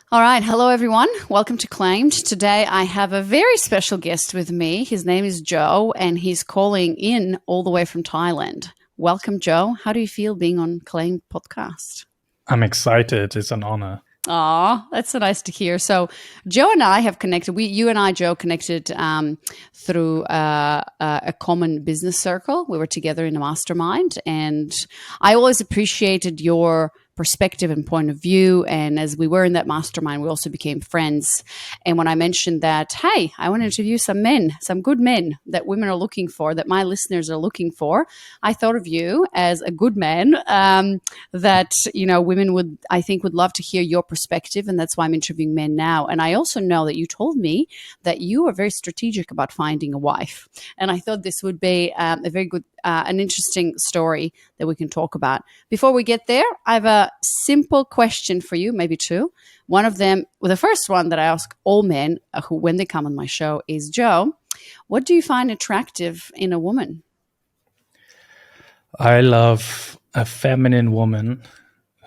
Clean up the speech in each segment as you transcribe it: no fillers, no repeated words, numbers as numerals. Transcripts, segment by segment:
All right. Hello, everyone. Welcome to Claimed. Today, I have a very special guest with me. His name is Joe, and he's calling in all the way from Thailand. Welcome, Joe. How do you feel being on Claimed podcast? I'm excited. It's an honor. Aw, that's so nice to hear. So, Joe and I have connected. You and I, Joe, connected through a common business circle. We were together in a mastermind, and I always appreciated your perspective and point of view. And as we were in that mastermind, we also became friends. And when I mentioned that, hey, I want to interview some men, some good men that women are looking for, that my listeners are looking for, I thought of you as a good man that women would, I think, would love to hear your perspective, and that's why I'm interviewing men now. And I also know that you told me that you are very strategic about finding a wife, and I thought this would be a very good, an interesting story that we can talk about. Before we get there, I have a simple question for you, maybe two. One of them, well, the first one that I ask all men who, when they come on my show, is Joe, what do you find attractive in a woman? I love a feminine woman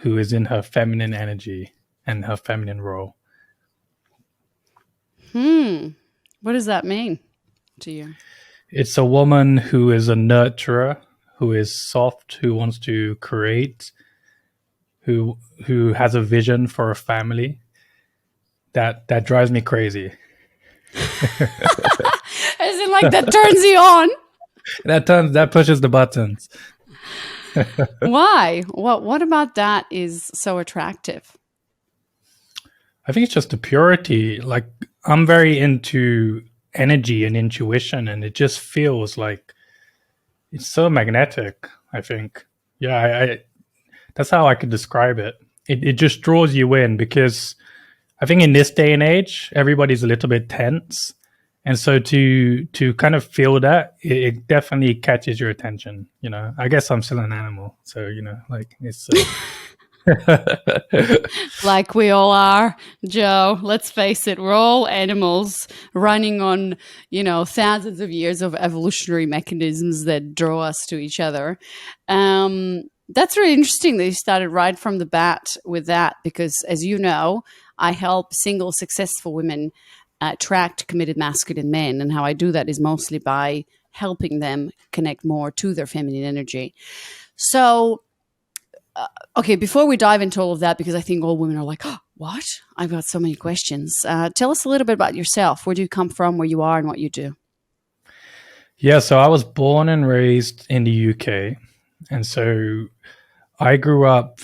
who is in her feminine energy and her feminine role. What does that mean to you? It's a woman who is a nurturer, who is soft, who wants to create, who has a vision for a family. That drives me crazy. As in, like, that turns you on? That pushes the buttons. Why? What about that is so attractive? I think it's just the purity. Like, I'm very into energy and intuition, and it just feels like it's so magnetic. I think, yeah, that's how I could describe it. It just draws you in, because I think in this day and age, everybody's a little bit tense, and so to kind of feel that, it definitely catches your attention. I guess I'm still an animal, so like it's. Like we all are, Joe. Let's face it, we're all animals running on, thousands of years of evolutionary mechanisms that draw us to each other. That's really interesting that you started right from the bat with that, because as you know, I help single successful women attract committed masculine men. And how I do that is mostly by helping them connect more to their feminine energy. So, okay, before we dive into all of that, because I think all women are like, oh, what? I've got so many questions. Tell us a little bit about yourself. Where do you come from, where you are, and what you do? Yeah, so I was born and raised in the UK. And so I grew up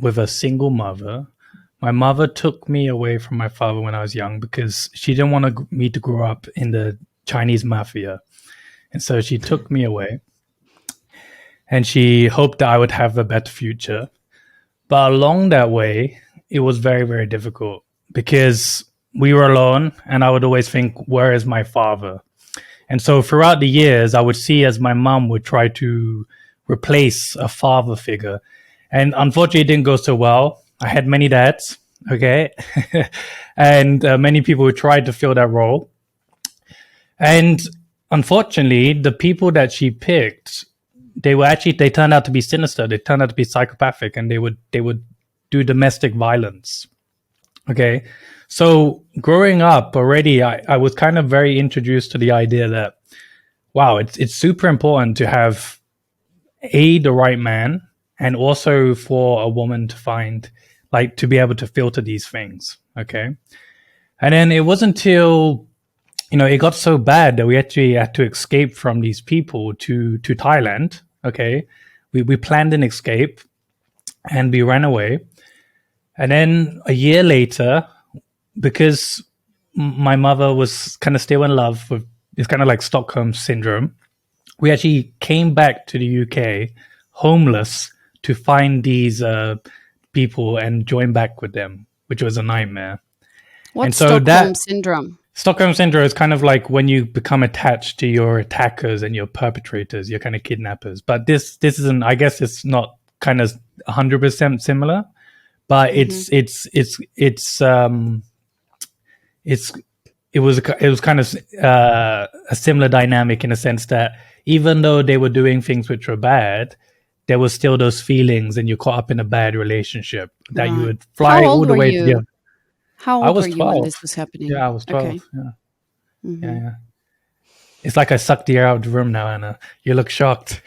with a single mother. My mother took me away from my father when I was young because she didn't want me to grow up in the Chinese mafia. And so she took me away. And she hoped that I would have a better future. But along that way, it was very, very difficult because we were alone, and I would always think, where is my father? And so throughout the years, I would see as my mom would try to replace a father figure. And unfortunately, it didn't go so well. I had many dads, okay? And many people who tried to fill that role. And unfortunately, the people that she picked, they turned out to be sinister. They turned out to be psychopathic, and they would do domestic violence. Okay. So growing up already, I was kind of very introduced to the idea that, wow, it's super important to have the right man, and also for a woman to find, like, to be able to filter these things. Okay. And then it wasn't until, it got so bad that we actually had to escape from these people to Thailand. Okay. We planned an escape and we ran away. And then a year later, because my mother was kind of still in love with, it's kind of like Stockholm syndrome, we actually came back to the UK homeless to find these people and join back with them, which was a nightmare. What's Stockholm syndrome? Stockholm syndrome is kind of like when you become attached to your attackers and your perpetrators, your kind of kidnappers. But this isn't, I guess it's not kind of 100% similar, but it was kind of a similar dynamic in a sense that even though they were doing things which were bad, there was still those feelings and you're caught up in a bad relationship, that you Right. would fly How all old the were way to you? the. How I old were was you when 12. this was Yeah, happening? I was Okay. 12. Yeah. Yeah, Hmm. yeah. It's like I sucked the air out of the room now, Anna. You look shocked.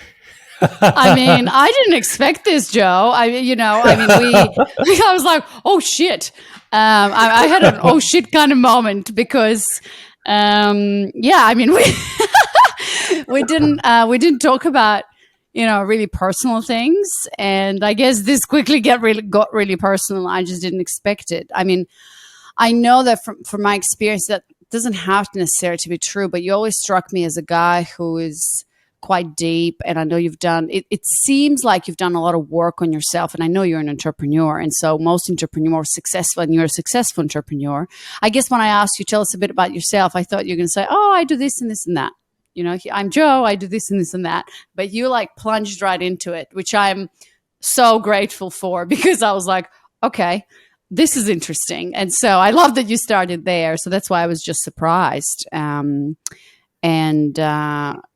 I mean, I didn't expect this, Joe. I was like, oh shit. I had an oh shit kind of moment because, yeah, I mean, we didn't talk about, really personal things. And I guess this quickly got really personal. I just didn't expect it. I mean, I know that from my experience, that doesn't have to necessarily to be true, but you always struck me as a guy who is quite deep. And I know you've done it seems like you've done a lot of work on yourself. And I know you're an entrepreneur. And so most entrepreneurs are successful, and you're a successful entrepreneur. I guess when I asked you, tell us a bit about yourself, I thought you were going to say, oh, I do this and this and that. I'm Joe, I do this and this and that. But you like plunged right into it, which I'm so grateful for, because I was like, okay, this is interesting. And so I love that you started there. So that's why I was just surprised. And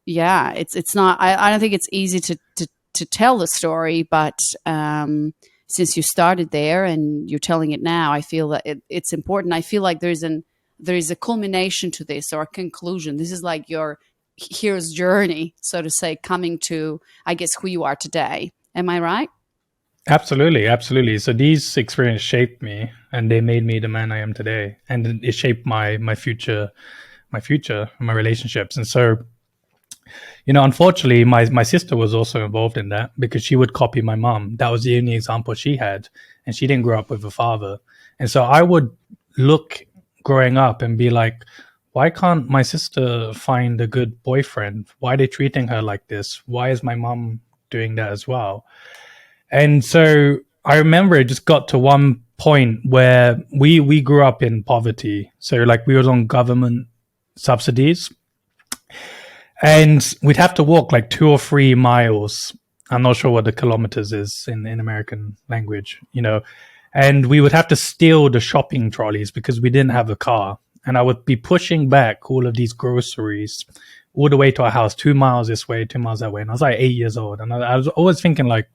yeah, it's not. I don't think it's easy to tell the story, but since you started there and you're telling it now, I feel that it's important. I feel like there is a culmination to this, or a conclusion. This is like your hero's journey, so to say, coming to, I guess, who you are today. Am I right? Absolutely, absolutely. So these experiences shaped me, and they made me the man I am today, and it shaped my future, my relationships. And so, unfortunately, my sister was also involved in that, because she would copy my mom. That was the only example she had, and she didn't grow up with a father. And so I would look growing up and be like, why can't my sister find a good boyfriend? Why are they treating her like this? Why is my mom doing that as well? And so I remember it just got to one point where we grew up in poverty. So like we was on government subsidies, and we'd have to walk like 2 or 3 miles. I'm not sure what the kilometers is in American language, and we would have to steal the shopping trolleys because we didn't have a car. And I would be pushing back all of these groceries all the way to our house, 2 miles this way, 2 miles that way. And I was like 8 years old. And I was always thinking like,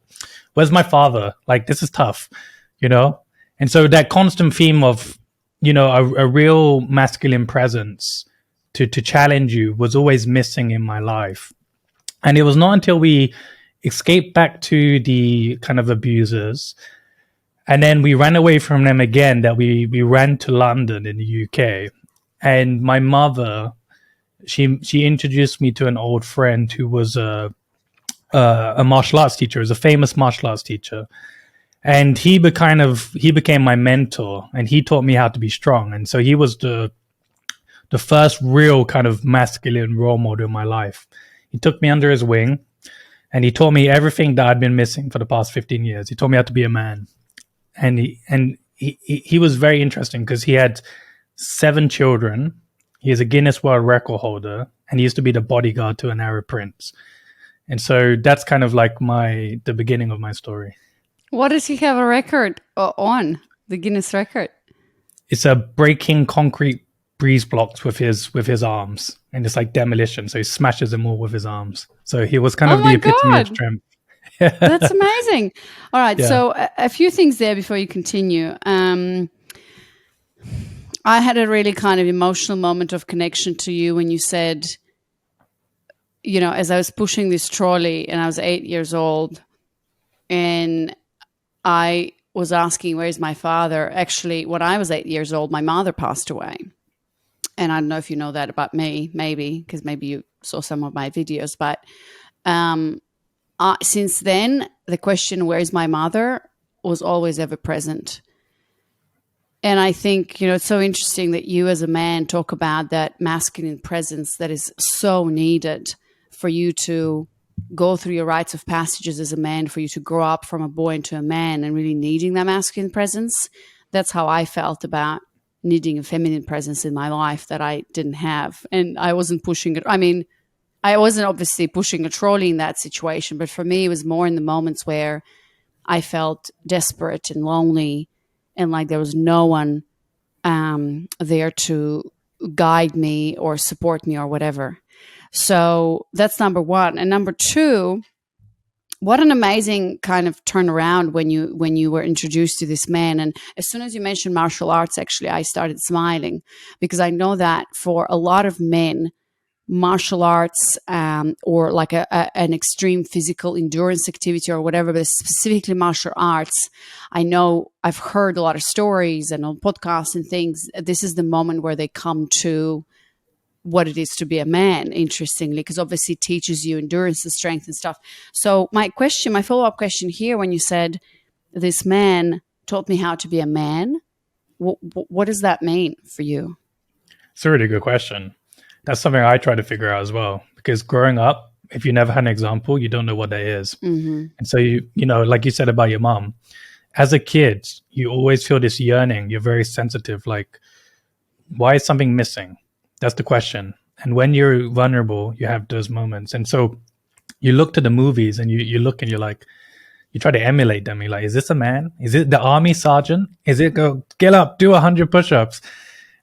where's my father? Like, this is tough, And so that constant theme of, a real masculine presence to challenge you was always missing in my life. And it was not until we escaped back to the kind of abusers, and then we ran away from them again, that we ran to London in the UK. And my mother, she introduced me to an old friend who was a martial arts teacher, is a famous martial arts teacher. And he became my mentor, and he taught me how to be strong. And so he was the first real kind of masculine role model in my life. He took me under his wing, and he taught me everything that I'd been missing for the past 15 years. He taught me how to be a man. And he was very interesting because he had 7 children. He is a Guinness World Record holder, and he used to be the bodyguard to an Arab prince. And so that's kind of like the beginning of my story. What does he have a record on, the Guinness record? It's a breaking concrete breeze blocks with his arms, and it's like demolition. So he smashes them all with his arms. So he was kind of the epitome of strength. That's amazing. All right. Yeah. So a few things there before you continue. I had a really kind of emotional moment of connection to you when you said, as I was pushing this trolley, and I was 8 years old, and I was asking, where's my father? Actually, when I was 8 years old, my mother passed away. And I don't know if you know that about me, maybe, because maybe you saw some of my videos. But since then, the question, where's my mother, was always ever present. And I think, it's so interesting that you as a man talk about that masculine presence that is so needed for you to go through your rites of passages as a man, for you to grow up from a boy into a man, and really needing that masculine presence. That's how I felt about needing a feminine presence in my life that I didn't have. And I wasn't pushing it. I mean, I wasn't obviously pushing a trolley in that situation, but for me, it was more in the moments where I felt desperate and lonely, and like there was no one there to guide me or support me or whatever. So that's number one. And number two, what an amazing kind of turnaround when you were introduced to this man. And as soon as you mentioned martial arts, actually, I started smiling, because I know that for a lot of men, martial arts, or like an extreme physical endurance activity or whatever, but specifically martial arts, I know I've heard a lot of stories and on podcasts and things. This is the moment where they come to what it is to be a man, interestingly, because obviously it teaches you endurance and strength and stuff. So my follow-up question here, when you said this man taught me how to be a man, what does that mean for you? It's a really good question. That's something I try to figure out as well, because growing up, if you never had an example, you don't know what that is. Mm-hmm. And so you know, like you said about your mom, as a kid, you always feel this yearning. You're very sensitive. Like, why is something missing? That's the question. And when you're vulnerable, you have those moments. And so you look to the movies and you look and you're like, you try to emulate them. You're like, is this a man? Is it the army sergeant? Is it go get up, do 100 push-ups?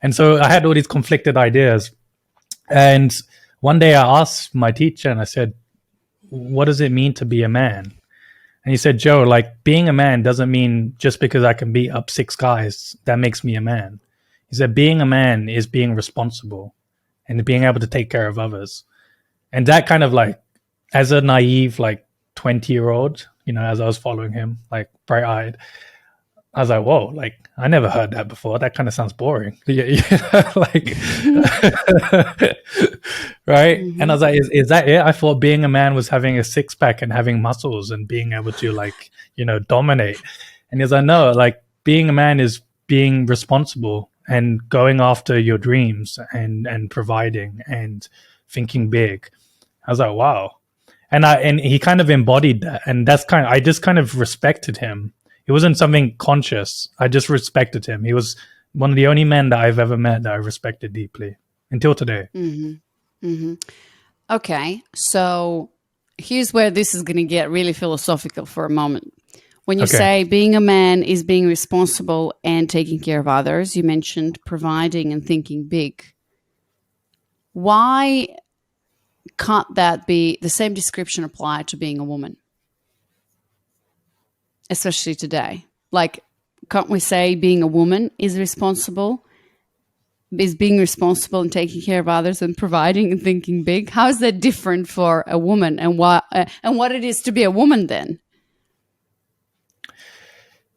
And so I had all these conflicted ideas. And one day I asked my teacher and I said, what does it mean to be a man? And he said, Joe, like, being a man doesn't mean just because I can beat up 6 guys, that makes me a man. He said, being a man is being responsible and being able to take care of others. And that kind of, like, as a naive, like, 20-year-old, you know, as I was following him, like, bright-eyed, I was like, whoa, like, I never heard that before. That kind of sounds boring. Like, right? Mm-hmm. And I was like, is that it? I thought being a man was having a 6-pack and having muscles and being able to, like, you know, dominate. And he's like, no, like, being a man is being responsible and going after your dreams and providing and thinking big. I was like, wow. And he kind of embodied that. And that's I just kind of respected him. It wasn't something conscious. I just respected him. He was one of the only men that I've ever met that I respected deeply until today. Mm-hmm. Mm-hmm. Okay. So here's where this is going to get really philosophical for a moment. When you say being a man is being responsible and taking care of others, you mentioned providing and thinking big. Why can't that be the same description applied to being a woman? Especially today. Like, can't we say being a woman is being responsible and taking care of others and providing and thinking big? How is that different for a woman, and what it is to be a woman then?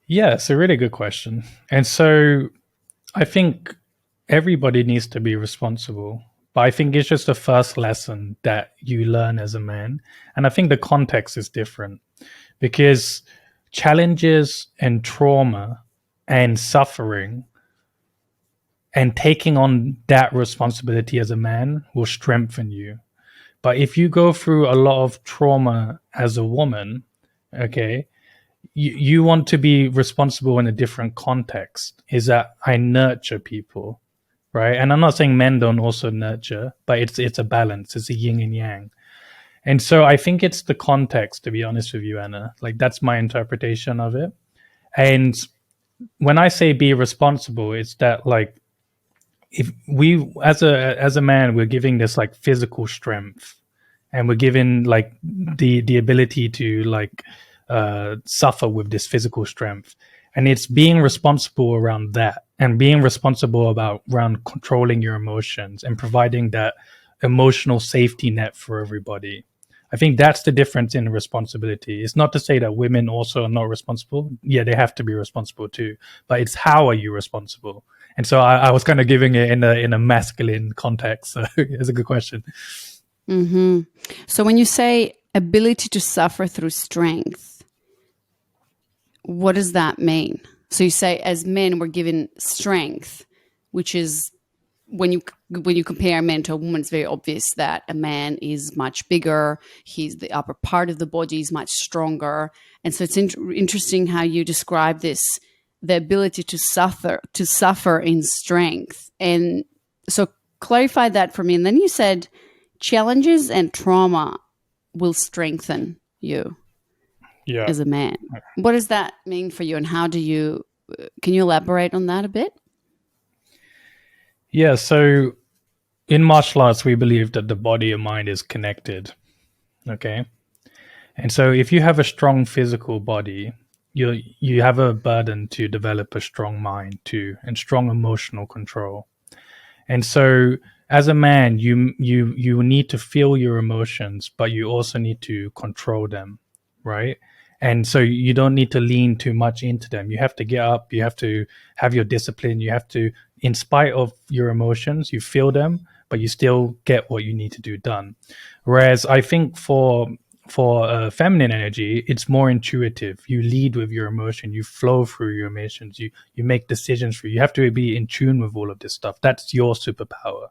Yeah, it's a really good question. And so I think everybody needs to be responsible, but I think it's just the first lesson that you learn as a man. And I think the context is different, because challenges and trauma and suffering and taking on that responsibility as a man will strengthen you. But if you go through a lot of trauma as a woman, okay, you want to be responsible in a different context. Is that I nurture people, right? And I'm not saying men don't also nurture, but it's a balance. It's a yin and yang. And so I think it's the context, to be honest with you, Anna. Like, that's my interpretation of it. And when I say be responsible, it's that, like, if we, as a man, we're giving this, like, physical strength, and we're given, like, the ability to, like, suffer with this physical strength. And it's being responsible around that, and being responsible around controlling your emotions and providing that emotional safety net for everybody. I think that's the difference in responsibility. It's not to say that women also are not responsible. Yeah, they have to be responsible too, but it's how are you responsible? And so I was kind of giving it in a masculine context. So it's a good question. Mm-hmm. So when you say ability to suffer through strength, what does that mean? So you say as men we're given strength, which is when you compare a man to a woman, it's very obvious that a man is much bigger. He's the upper part of the body is much stronger, and so it's interesting how you describe this, the ability to suffer in strength. And so clarify that for me. And then you said challenges and trauma will strengthen you as a man. What does that mean for you, and how can you elaborate on that a bit? Yeah, so in martial arts, we believe that the body and mind is connected, okay? And so if you have a strong physical body, you have a burden to develop a strong mind too, and strong emotional control. And so as a man, you need to feel your emotions, but you also need to control them, right? And so you don't need to lean too much into them. You have to get up, you have to have your discipline, you have to, in spite of your emotions, you feel them, but you still get what you need to do done. Whereas I think for feminine energy, it's more intuitive. You lead with your emotion, you flow through your emotions, you make decisions for you. You have to be in tune with all of this stuff. That's your superpower.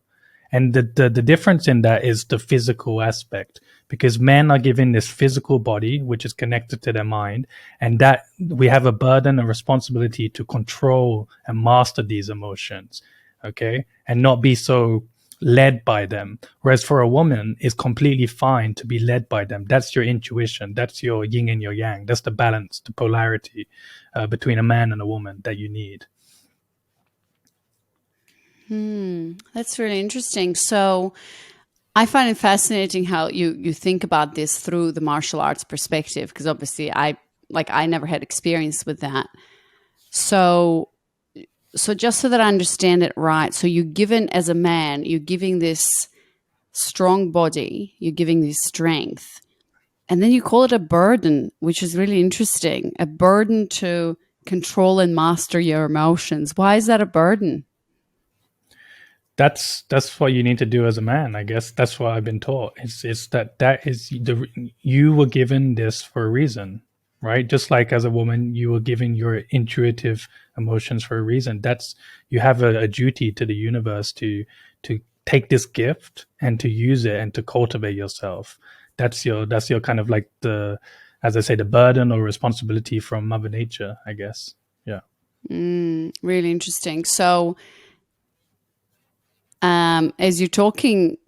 And the difference in that is the physical aspect, because men are given this physical body, which is connected to their mind, and that we have a burden and responsibility to control and master these emotions, okay, and not be so led by them. Whereas for a woman, it's completely fine to be led by them. That's your intuition. That's your yin and your yang. That's the balance, the polarity between a man and a woman that you need. That's really interesting. So I find it fascinating how you think about this through the martial arts perspective, because obviously I never had experience with that. So just so that I understand it right, so you're given, as a man, you're giving this strong body, you're giving this strength, and then you call it a burden, which is really interesting. A burden to control and master your emotions. Why is that a burden? That's what you need to do as a man, I guess. That's what I've been taught. It's that is you were given this for a reason, right? Just like as a woman, you were given your intuitive emotions for a reason. That's, you have a duty to the universe to take this gift and to use it and to cultivate yourself. That's your kind of like the, as I say, the burden or responsibility from Mother Nature, I guess. Yeah. Really interesting. So as you're talking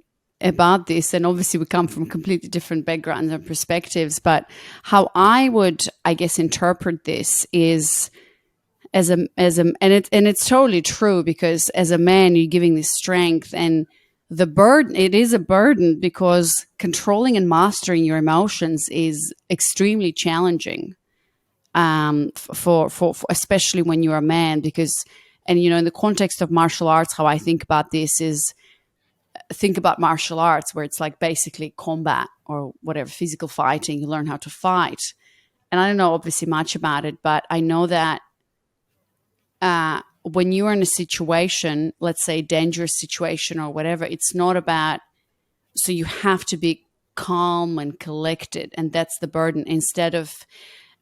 about this, and obviously we come from completely different backgrounds and perspectives, but how I would, I guess, interpret this is and it's totally true, because as a man, you're giving this strength, and the burden, it is a burden, because controlling and mastering your emotions is extremely challenging, for especially when you're a man, because, and in the context of martial arts, how I think about this is, think about martial arts where it's like basically combat or whatever, physical fighting. You learn how to fight. And I don't know obviously much about it, but I know that when you are in a situation, let's say dangerous situation or whatever, it's not about, so you have to be calm and collected, and that's the burden, instead of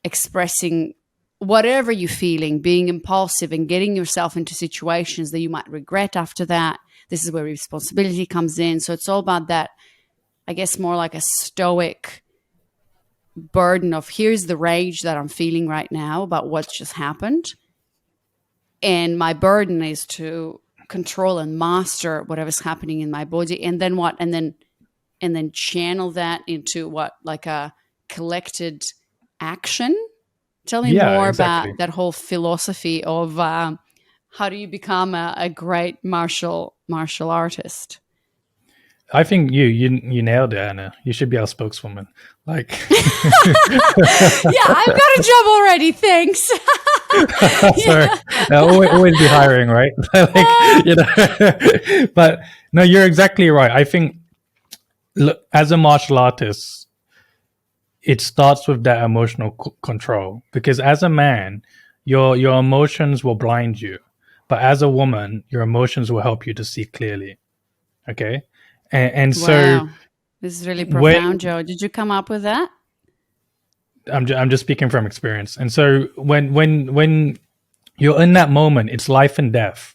expressing whatever you're feeling, being impulsive and getting yourself into situations that you might regret after that. This is where responsibility comes in. So it's all about that, I guess, more like a stoic burden of, here's the rage that I'm feeling right now about what's just happened. And my burden is to control and master whatever's happening in my body. And then what? And then channel that into what? Like a collected action. Tell me more about that whole philosophy of how do you become a great martial artist? I think you nailed it, Anna. You should be our spokeswoman. Like, yeah, I've got a job already. Thanks. Sorry, always be hiring, right? Like, but no, you're exactly right. I think, look, as a martial artist, it starts with that emotional control, because as a man, your emotions will blind you, but as a woman, your emotions will help you to see clearly. Okay. And so, wow. This is really profound, Joe. Did you come up with that? I'm just speaking from experience. And so when you're in that moment, it's life and death.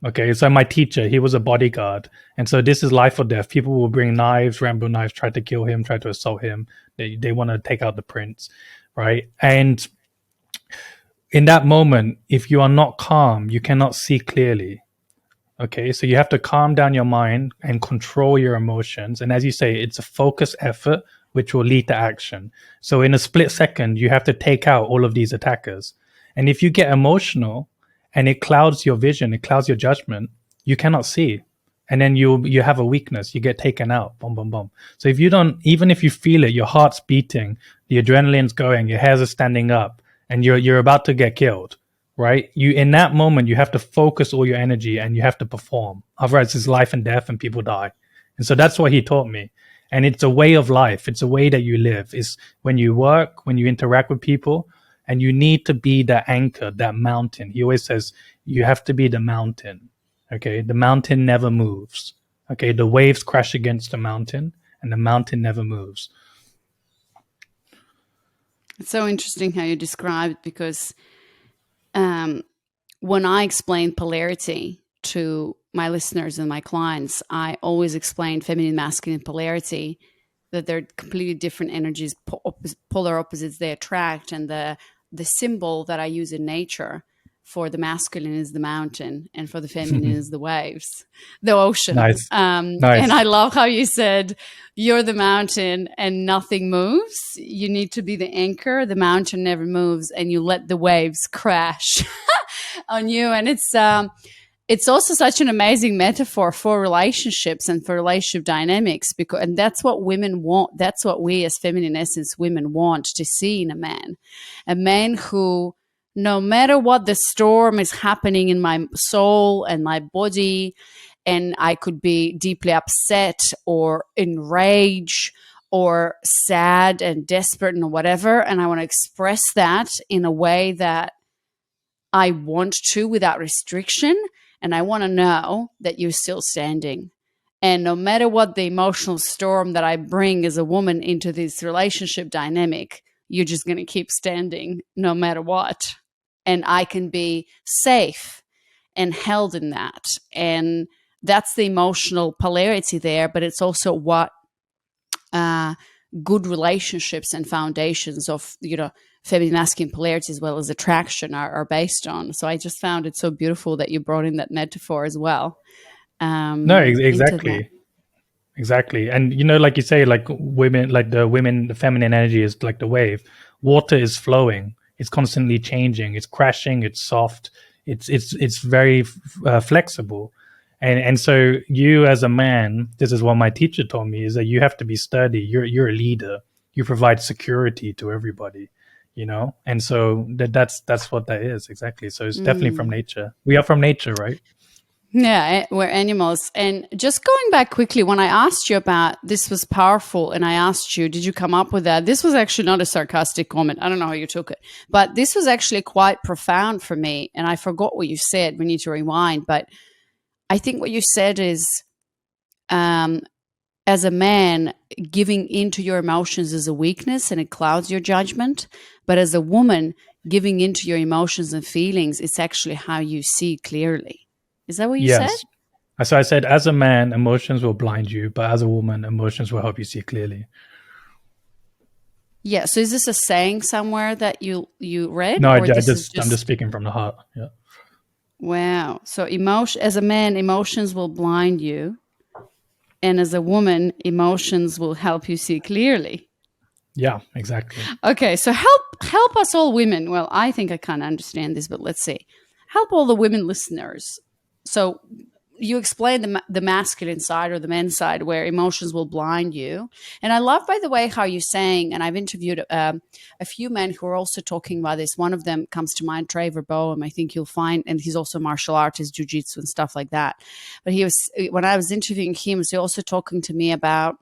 Okay, so my teacher, he was a bodyguard, and so this is life or death. People will bring knives, Rambo knives, try to kill him, try to assault him. They want to take out the prince, right? And in that moment, if you are not calm, you cannot see clearly. Okay, so you have to calm down your mind and control your emotions. And as you say, it's a focused effort which will lead to action. So in a split second, you have to take out all of these attackers. And if you get emotional and it clouds your vision, it clouds your judgment, you cannot see. and then you have a weakness, you get taken out, boom, boom, boom. So if you don't, even if you feel it, your heart's beating, the adrenaline's going, your hairs are standing up, and you're about to get killed, right? You, in that moment, you have to focus all your energy and you have to perform. Otherwise, it's life and death, and people die. And so that's what he taught me. And it's a way of life. It's a way that you live. Is when you work, when you interact with people, and you need to be that anchor, that mountain. He always says you have to be the mountain. Okay, the mountain never moves. Okay, the waves crash against the mountain, and the mountain never moves. It's so interesting how you describe it, because when I explain polarity to my listeners and my clients, I always explain feminine, masculine polarity, that they're completely different energies, polar opposites they attract. And the symbol that I use in nature for the masculine is the mountain, and for the feminine is the waves, the ocean. Nice. Nice. And I love how you said you're the mountain and nothing moves. You need to be the anchor. The mountain never moves, and you let the waves crash on you. And it's also such an amazing metaphor for relationships and for relationship dynamics, and that's what women want. That's what we as feminine essence women want to see in a man who, no matter what the storm is happening in my soul and my body, and I could be deeply upset or enraged or sad and desperate and whatever, and I want to express that in a way that I want to without restriction, and I want to know that you're still standing. And no matter what the emotional storm that I bring as a woman into this relationship dynamic, you're just going to keep standing no matter what. And I can be safe and held in that. And that's the emotional polarity there, but it's also what good relationships and foundations of, feminine masculine polarity as well as attraction are based on. So I just found it so beautiful that you brought in that metaphor as well. No, exactly. Exactly. And like you say, like the feminine energy is like the wave. Water is flowing. It's constantly changing. It's crashing. It's soft. It's very flexible. And so you as a man, this is what my teacher told me, is that you have to be sturdy. You're a leader. You provide security to everybody, And so that's what that is exactly. So it's definitely from nature. We are from nature, right? Yeah, we're animals. And just going back quickly, when I asked you about this was powerful, and I asked you, did you come up with that? This was actually not a sarcastic comment. I don't know how you took it, but this was actually quite profound for me. And I forgot what you said. We need to rewind. But I think what you said is, as a man, giving into your emotions is a weakness and it clouds your judgment. But as a woman, giving into your emotions and feelings, it's actually how you see clearly. Is that what you said? So I said, as a man, emotions will blind you, but as a woman, emotions will help you see clearly. Yeah. So is this a saying somewhere that you read? No, I'm just speaking from the heart. Yeah. Wow. So as a man, emotions will blind you, and as a woman, emotions will help you see clearly. Yeah, exactly. Okay. So help us all women. Well, I think I kind of understand this, but let's see. Help all the women listeners. So you explained the masculine side or the men's side where emotions will blind you. And I love, by the way, how you're saying, and I've interviewed a few men who are also talking about this. One of them comes to mind, Trevor Boehm, I think you'll find, and he's also a martial artist, jiu-jitsu and stuff like that. But when I was interviewing him, he was also talking to me about,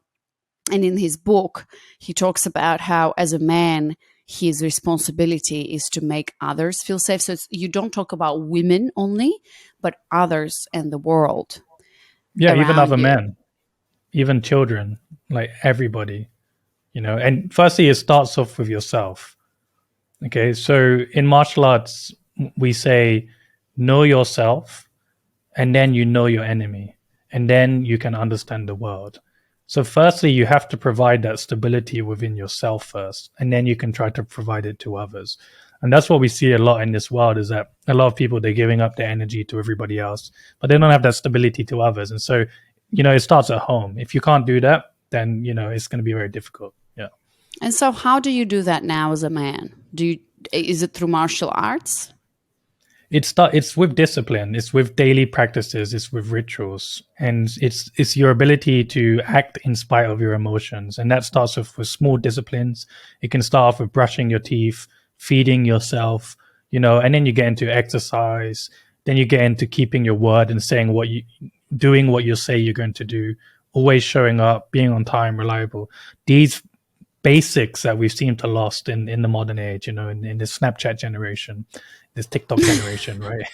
and in his book, he talks about how as a man, his responsibility is to make others feel safe. So you don't talk about women only, but others and the world. Yeah, even other men, even children, like everybody, And firstly, it starts off with yourself. Okay, so in martial arts, we say, know yourself, and then you know your enemy, and then you can understand the world. So firstly, you have to provide that stability within yourself first, and then you can try to provide it to others. And that's what we see a lot in this world, is that a lot of people, they're giving up their energy to everybody else, but they don't have that stability to others. And so, it starts at home. If you can't do that, then, it's going to be very difficult. Yeah. And so how do you do that now as a man? Is it through martial arts? it's with discipline, it's with daily practices, it's with rituals, and it's your ability to act in spite of your emotions. And that starts with small disciplines. It can start off with brushing your teeth, feeding yourself, and then you get into exercise, then you get into keeping your word and saying doing what you say you're going to do, always showing up, being on time, reliable. These basics that we've seemed to lost in the modern age, in the Snapchat generation, this TikTok generation, right?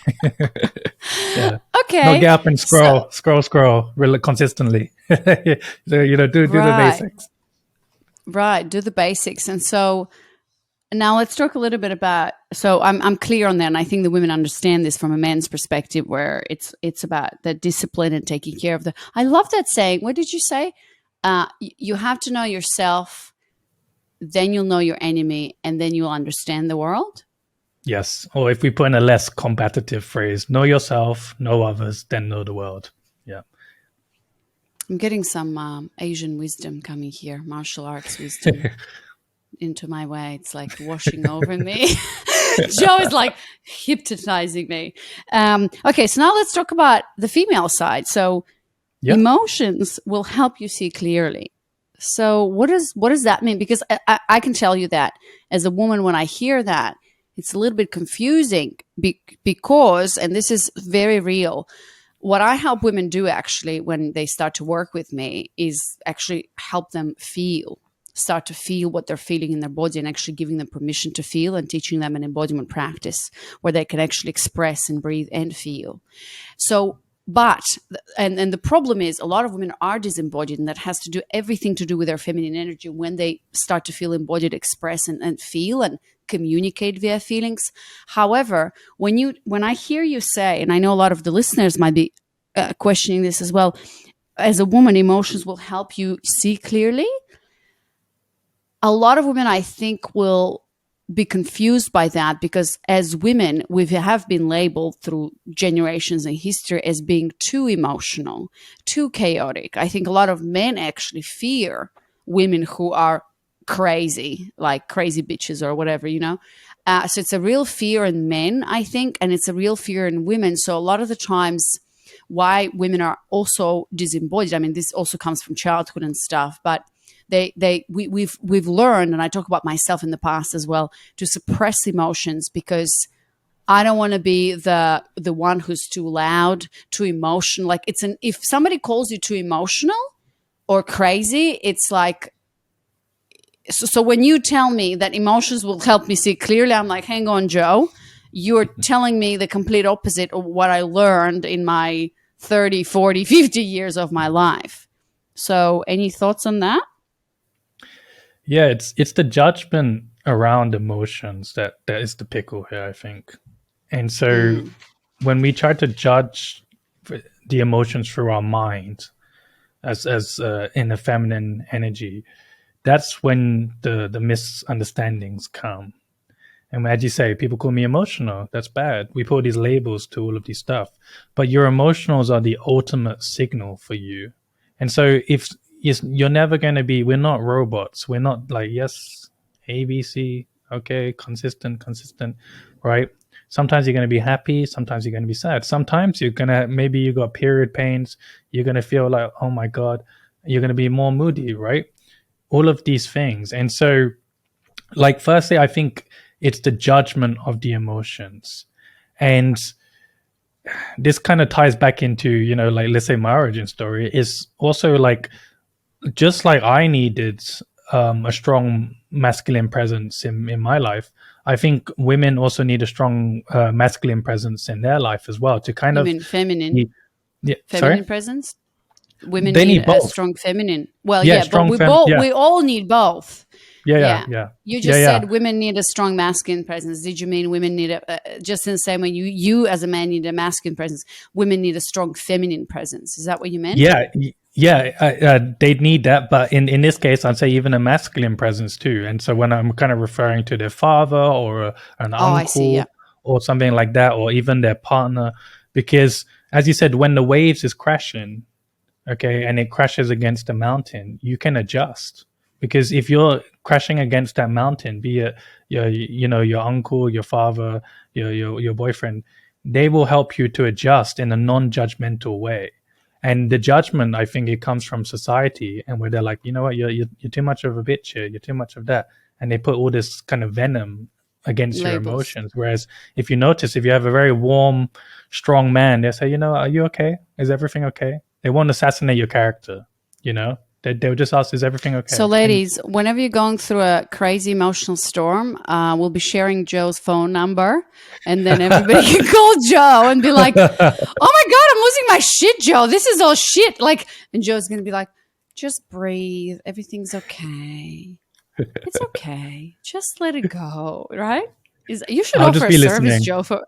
Yeah. No, Okay. get up and scroll really consistently. So, do the Right. basics. Right. Do the basics. And so now let's talk a little bit about, so I'm clear on that. And I think the women understand this from a man's perspective, where it's about the discipline and taking care of I love that saying. What did you say? You have to know yourself, then you'll know your enemy, and then you'll understand the world. Yes. Or if we put in a less combative phrase, know yourself, know others, then know the world. Yeah. I'm getting some Asian wisdom coming here, martial arts wisdom into my way. It's like washing over me. Joe is like hypnotizing me. Okay, so now let's talk about the female side. So Yeah. emotions will help you see clearly. So what does that mean? Because I can tell you that as a woman, when I hear that, it's a little bit confusing because, and this is very real, what I help women do actually when they start to work with me is actually help them start to feel what they're feeling in their body, and actually giving them permission to feel, and teaching them an embodiment practice where they can actually express and breathe and feel. So, and the problem is a lot of women are disembodied, and that has to do everything to do with their feminine energy. When they start to feel embodied, express and feel and communicate via feelings. However, when I hear you say, and I know a lot of the listeners might be questioning this as well, as a woman, emotions will help you see clearly. A lot of women, I think, will be confused by that, because as women, we have been labeled through generations in history as being too emotional, too chaotic. I think a lot of men actually fear women who are crazy, like crazy bitches or whatever, so it's a real fear in men, I think, and it's a real fear in women. So a lot of the times why women are also disembodied, I mean, this also comes from childhood and stuff, but we've learned, and I talk about myself in the past as well, to suppress emotions, because I don't want to be the one who's too loud, too emotional. Like if somebody calls you too emotional or crazy, it's like, so when you tell me that emotions will help me see clearly, I'm like, hang on, Joe, you're telling me the complete opposite of what I learned in my 30, 40, 50 years of my life. So any thoughts on that? Yeah, it's the judgment around emotions that is the pickle here, I think. And so when we try to judge the emotions through our mind as in the feminine energy, that's when the misunderstandings come. And as you say, people call me emotional. That's bad. We put these labels to all of these stuff. But your emotionals are the ultimate signal for you. And so if you're never going to be, we're not robots. We're not like, yes, A, B, C, okay, consistent, right? Sometimes you're going to be happy. Sometimes you're going to be sad. Sometimes maybe you got period pains. You're going to feel like, oh my God, you're going to be more moody, right? All of these things. And so, like, firstly, I think it's the judgment of the emotions. And this kind of ties back into, like, let's say my origin story is also like, just like I needed a strong masculine presence in my life, I think women also need a strong masculine presence in their life as well to kind of. You mean feminine? Yeah, Feminine sorry? presence? Women They need need a both. strong feminine. Well, Yeah, yeah, but strong yeah. we all need both. Yeah. You just Yeah. said women need a strong masculine presence. Did you mean women need just in the same way you as a man need a masculine presence, women need a strong feminine presence? Is that what you meant? They'd need that, but in this case, I'd say even a masculine presence too. And so when I'm kind of referring to their father or an uncle, I see, yeah. or something like that, or even their partner, because as you said, when the waves is crashing, okay, and it crashes against a mountain, you can adjust. Because if you're crashing against that mountain, be it your uncle, your father, your boyfriend, they will help you to adjust in a non-judgmental way. And the judgment, I think, it comes from society, and where they're like, you know what, you're too much of a bitch here, you're too much of that, and they put all this kind of venom against your Labels. emotions. Whereas if you notice, if you have a very warm, strong man, they say, you know, are you okay? Is everything okay? They won't assassinate your character. You know, they'll just ask, is everything okay? So, ladies, whenever you're going through a crazy emotional storm, we'll be sharing Joe's phone number, and then everybody can call Joe and be like, "Oh my God, I'm losing my shit, Joe. This is all shit." Like, and Joe's gonna be like, "Just breathe. Everything's okay. It's okay. Just let it go." Right? You should I'll offer just a be service, listening. Joe, for.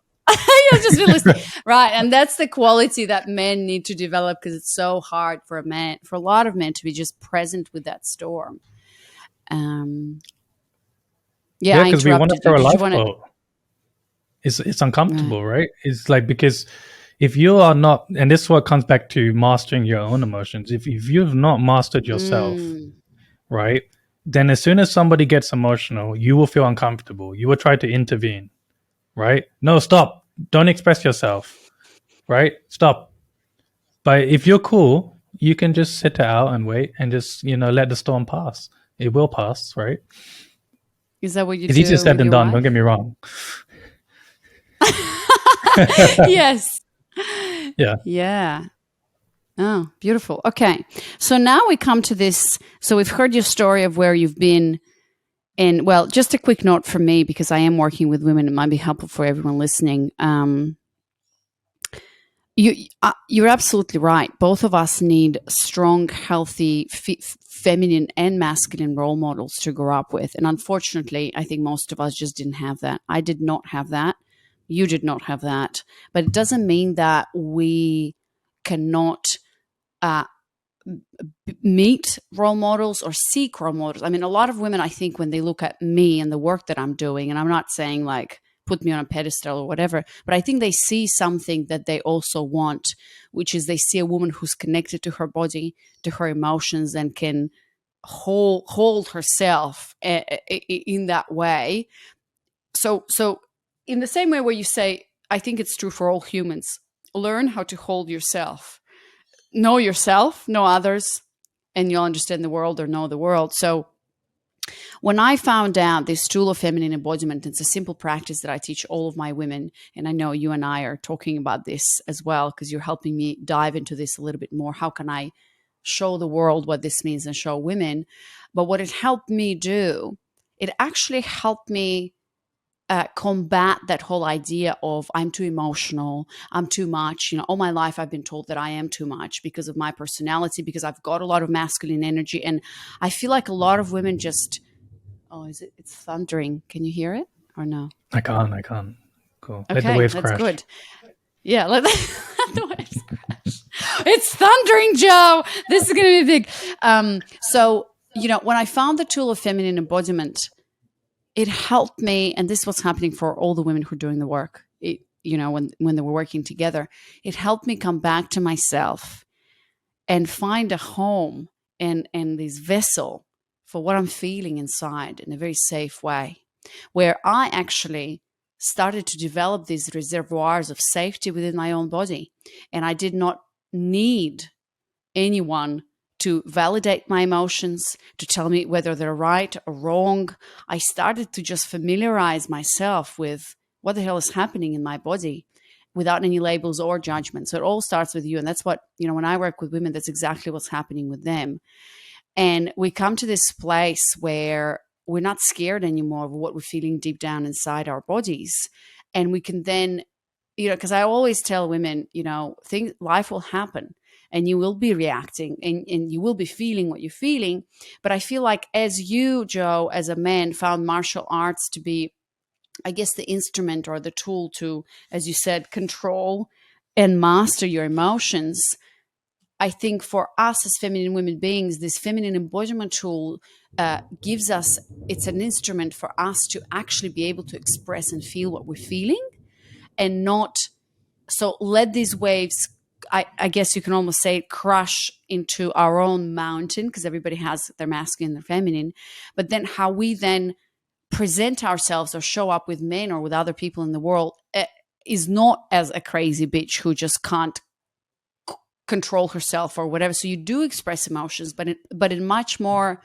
You'll just be listening. Right. And that's the quality that men need to develop, because it's so hard for a lot of men to be just present with that storm. Yeah, I because we want to interrupted you. throw a Did you want to? lifeboat. It's uncomfortable, right? It's like, because if you are not, and this is what comes back to mastering your own emotions. If you've not mastered yourself, right, then as soon as somebody gets emotional, you will feel uncomfortable. You will try to intervene, right? No, stop. Don't express yourself, right? Stop. But if you're cool, you can just sit it out and wait and just, let the storm pass. It will pass, right? Is that what you It's do easier said with than your done. Don't wife? get me wrong. Yes. Yeah. Yeah. Oh, beautiful. Okay. So now we come to this. So we've heard your story of where you've been. And well, just a quick note from me, because I am working with women. It might be helpful for everyone listening. You're absolutely right. Both of us need strong, healthy, feminine and masculine role models to grow up with. And unfortunately, I think most of us just didn't have that. I did not have that. You did not have that. But it doesn't mean that we cannot uh, meet role models or seek role models. I mean, a lot of women, I think, when they look at me and the work that I'm doing, and I'm not saying like put me on a pedestal or whatever, but I think they see something that they also want, which is they see a woman who's connected to her body, to her emotions, and can hold herself in that way. So in the same way where you say, I think it's true for all humans, learn how to hold yourself, know yourself, know others, and you'll understand the world or know the world. So when I found out this tool of feminine embodiment, it's a simple practice that I teach all of my women. And I know you and I are talking about this as well, because you're helping me dive into this a little bit more. How can I show the world what this means and show women? But what it helped me do, it actually helped me combat that whole idea of I'm too emotional, I'm too much. All my life I've been told that I am too much because of my personality, because I've got a lot of masculine energy. And I feel like a lot of women just, it's thundering. Can you hear it or no? I can't. Cool. Let the Okay, waves that's crash. good. Yeah, let the waves crash. It's thundering, Joe. This is going to be big. So, when I found the tool of feminine embodiment, it helped me, and this is what's happening for all the women who are doing the work. When they were working together, it helped me come back to myself and find a home and this vessel for what I'm feeling inside in a very safe way, where I actually started to develop these reservoirs of safety within my own body. And I did not need anyone to validate my emotions, to tell me whether they're right or wrong. I started to just familiarize myself with what the hell is happening in my body without any labels or judgment. So it all starts with you. And that's what, when I work with women, that's exactly what's happening with them. And we come to this place where we're not scared anymore of what we're feeling deep down inside our bodies. And we can then, because I always tell women, life will happen. And you will be reacting and you will be feeling what you're feeling. But I feel like as you, Joe, as a man, found martial arts to be, I guess, the instrument or the tool to, as you said, control and master your emotions. I think for us as feminine women beings, this feminine embodiment tool gives us, it's an instrument for us to actually be able to express and feel what we're feeling and not, so let these waves, I guess you can almost say, crush into our own mountain, because everybody has their masculine and their feminine. But then how we then present ourselves or show up with men or with other people in the world, is not as a crazy bitch who just can't control herself or whatever. So you do express emotions, but in much more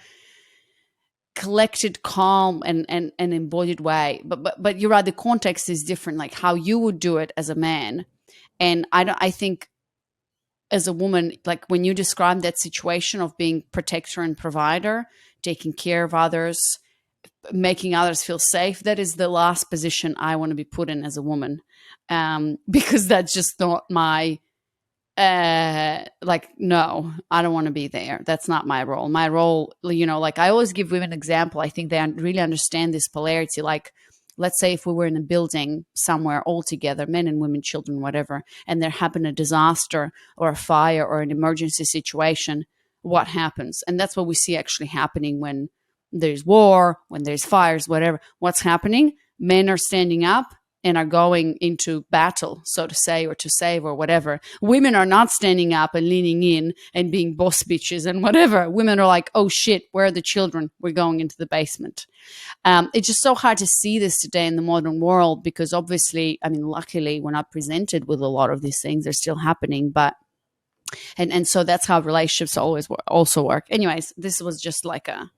collected, calm, and embodied way. But you're right. The context is different. Like how you would do it as a man, and I think as a woman, like when you describe that situation of being protector and provider, taking care of others, making others feel safe, that is the last position I want to be put in as a woman, because that's just not my. Like, no, I don't want to be there. That's not my role. My role, like I always give women an example. I think they really understand this polarity. Like, let's say if we were in a building somewhere all together, men and women, children, whatever, and there happened a disaster or a fire or an emergency situation, what happens? And that's what we see actually happening when there's war, when there's fires, whatever. What's happening? Men are standing up and are going into battle, so to say, or to save or whatever. Women are not standing up and leaning in and being boss bitches and whatever. Women are like, oh shit, where are the children? We're going into the basement. It's just so hard to see this today in the modern world because obviously, I mean, luckily we're not presented with a lot of these things. They're still happening, but and so that's how relationships also work. Anyways, this was just like a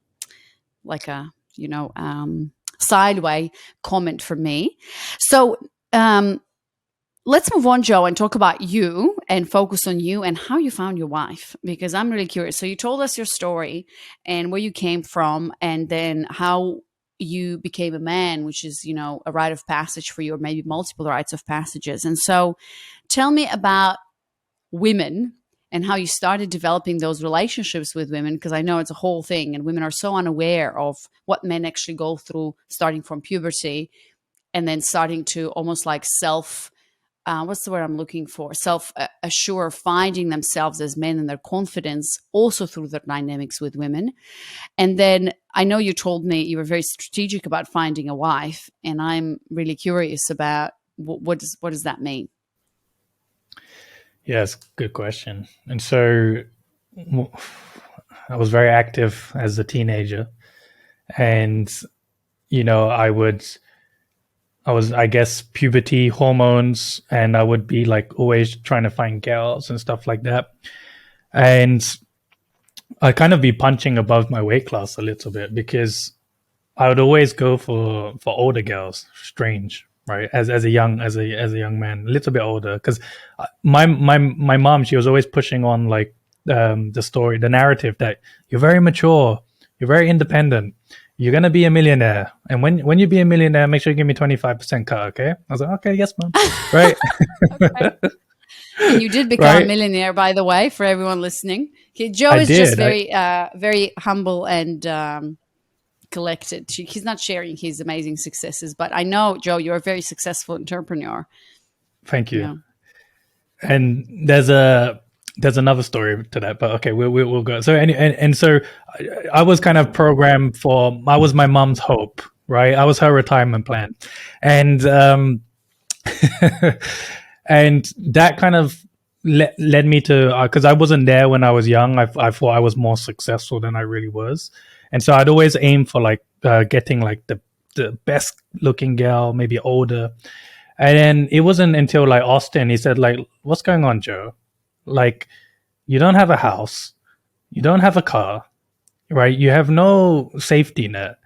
sideway comment for me. So let's move on, Joe, and talk about you and focus on you and how you found your wife, because I'm really curious. So you told us your story and where you came from, and then how you became a man, which is, a rite of passage for you, or maybe multiple rites of passages. And so tell me about women and how you started developing those relationships with women, because I know it's a whole thing and women are so unaware of what men actually go through, starting from puberty and then starting to almost like what's the word I'm looking for? Self-assure, finding themselves as men and their confidence also through their dynamics with women. And then I know you told me you were very strategic about finding a wife, and I'm really curious about what does that mean? Yes, good question. And so I was very active as a teenager, and I was, I guess, puberty hormones, and I would be like always trying to find girls and stuff like that. And I'd kind of be punching above my weight class a little bit because I would always go for older girls. Strange, right? As a young man, a little bit older, because my mom, she was always pushing on like the narrative that you're very mature, you're very independent, you're gonna be a millionaire, and when you be a millionaire, make sure you give me 25% cut, okay? I was like, okay, yes, mom, right? Okay. And you did become a millionaire, by the way, for everyone listening. Okay, Joe is just very humble and collected. He's not sharing his amazing successes, but I know, Joe, you're a very successful entrepreneur. Thank you. And there's another story to that, but okay, we'll go. So and so I was kind of programmed I was my mom's hope, right? I was her retirement plan, and and that kind of led me to, because I wasn't there when I was young. I thought I was more successful than I really was. And so I'd always aim for like getting like the best looking girl, maybe older. And then it wasn't until like Austin, he said like, what's going on, Joe? Like, you don't have a house, you don't have a car, right? You have no safety net.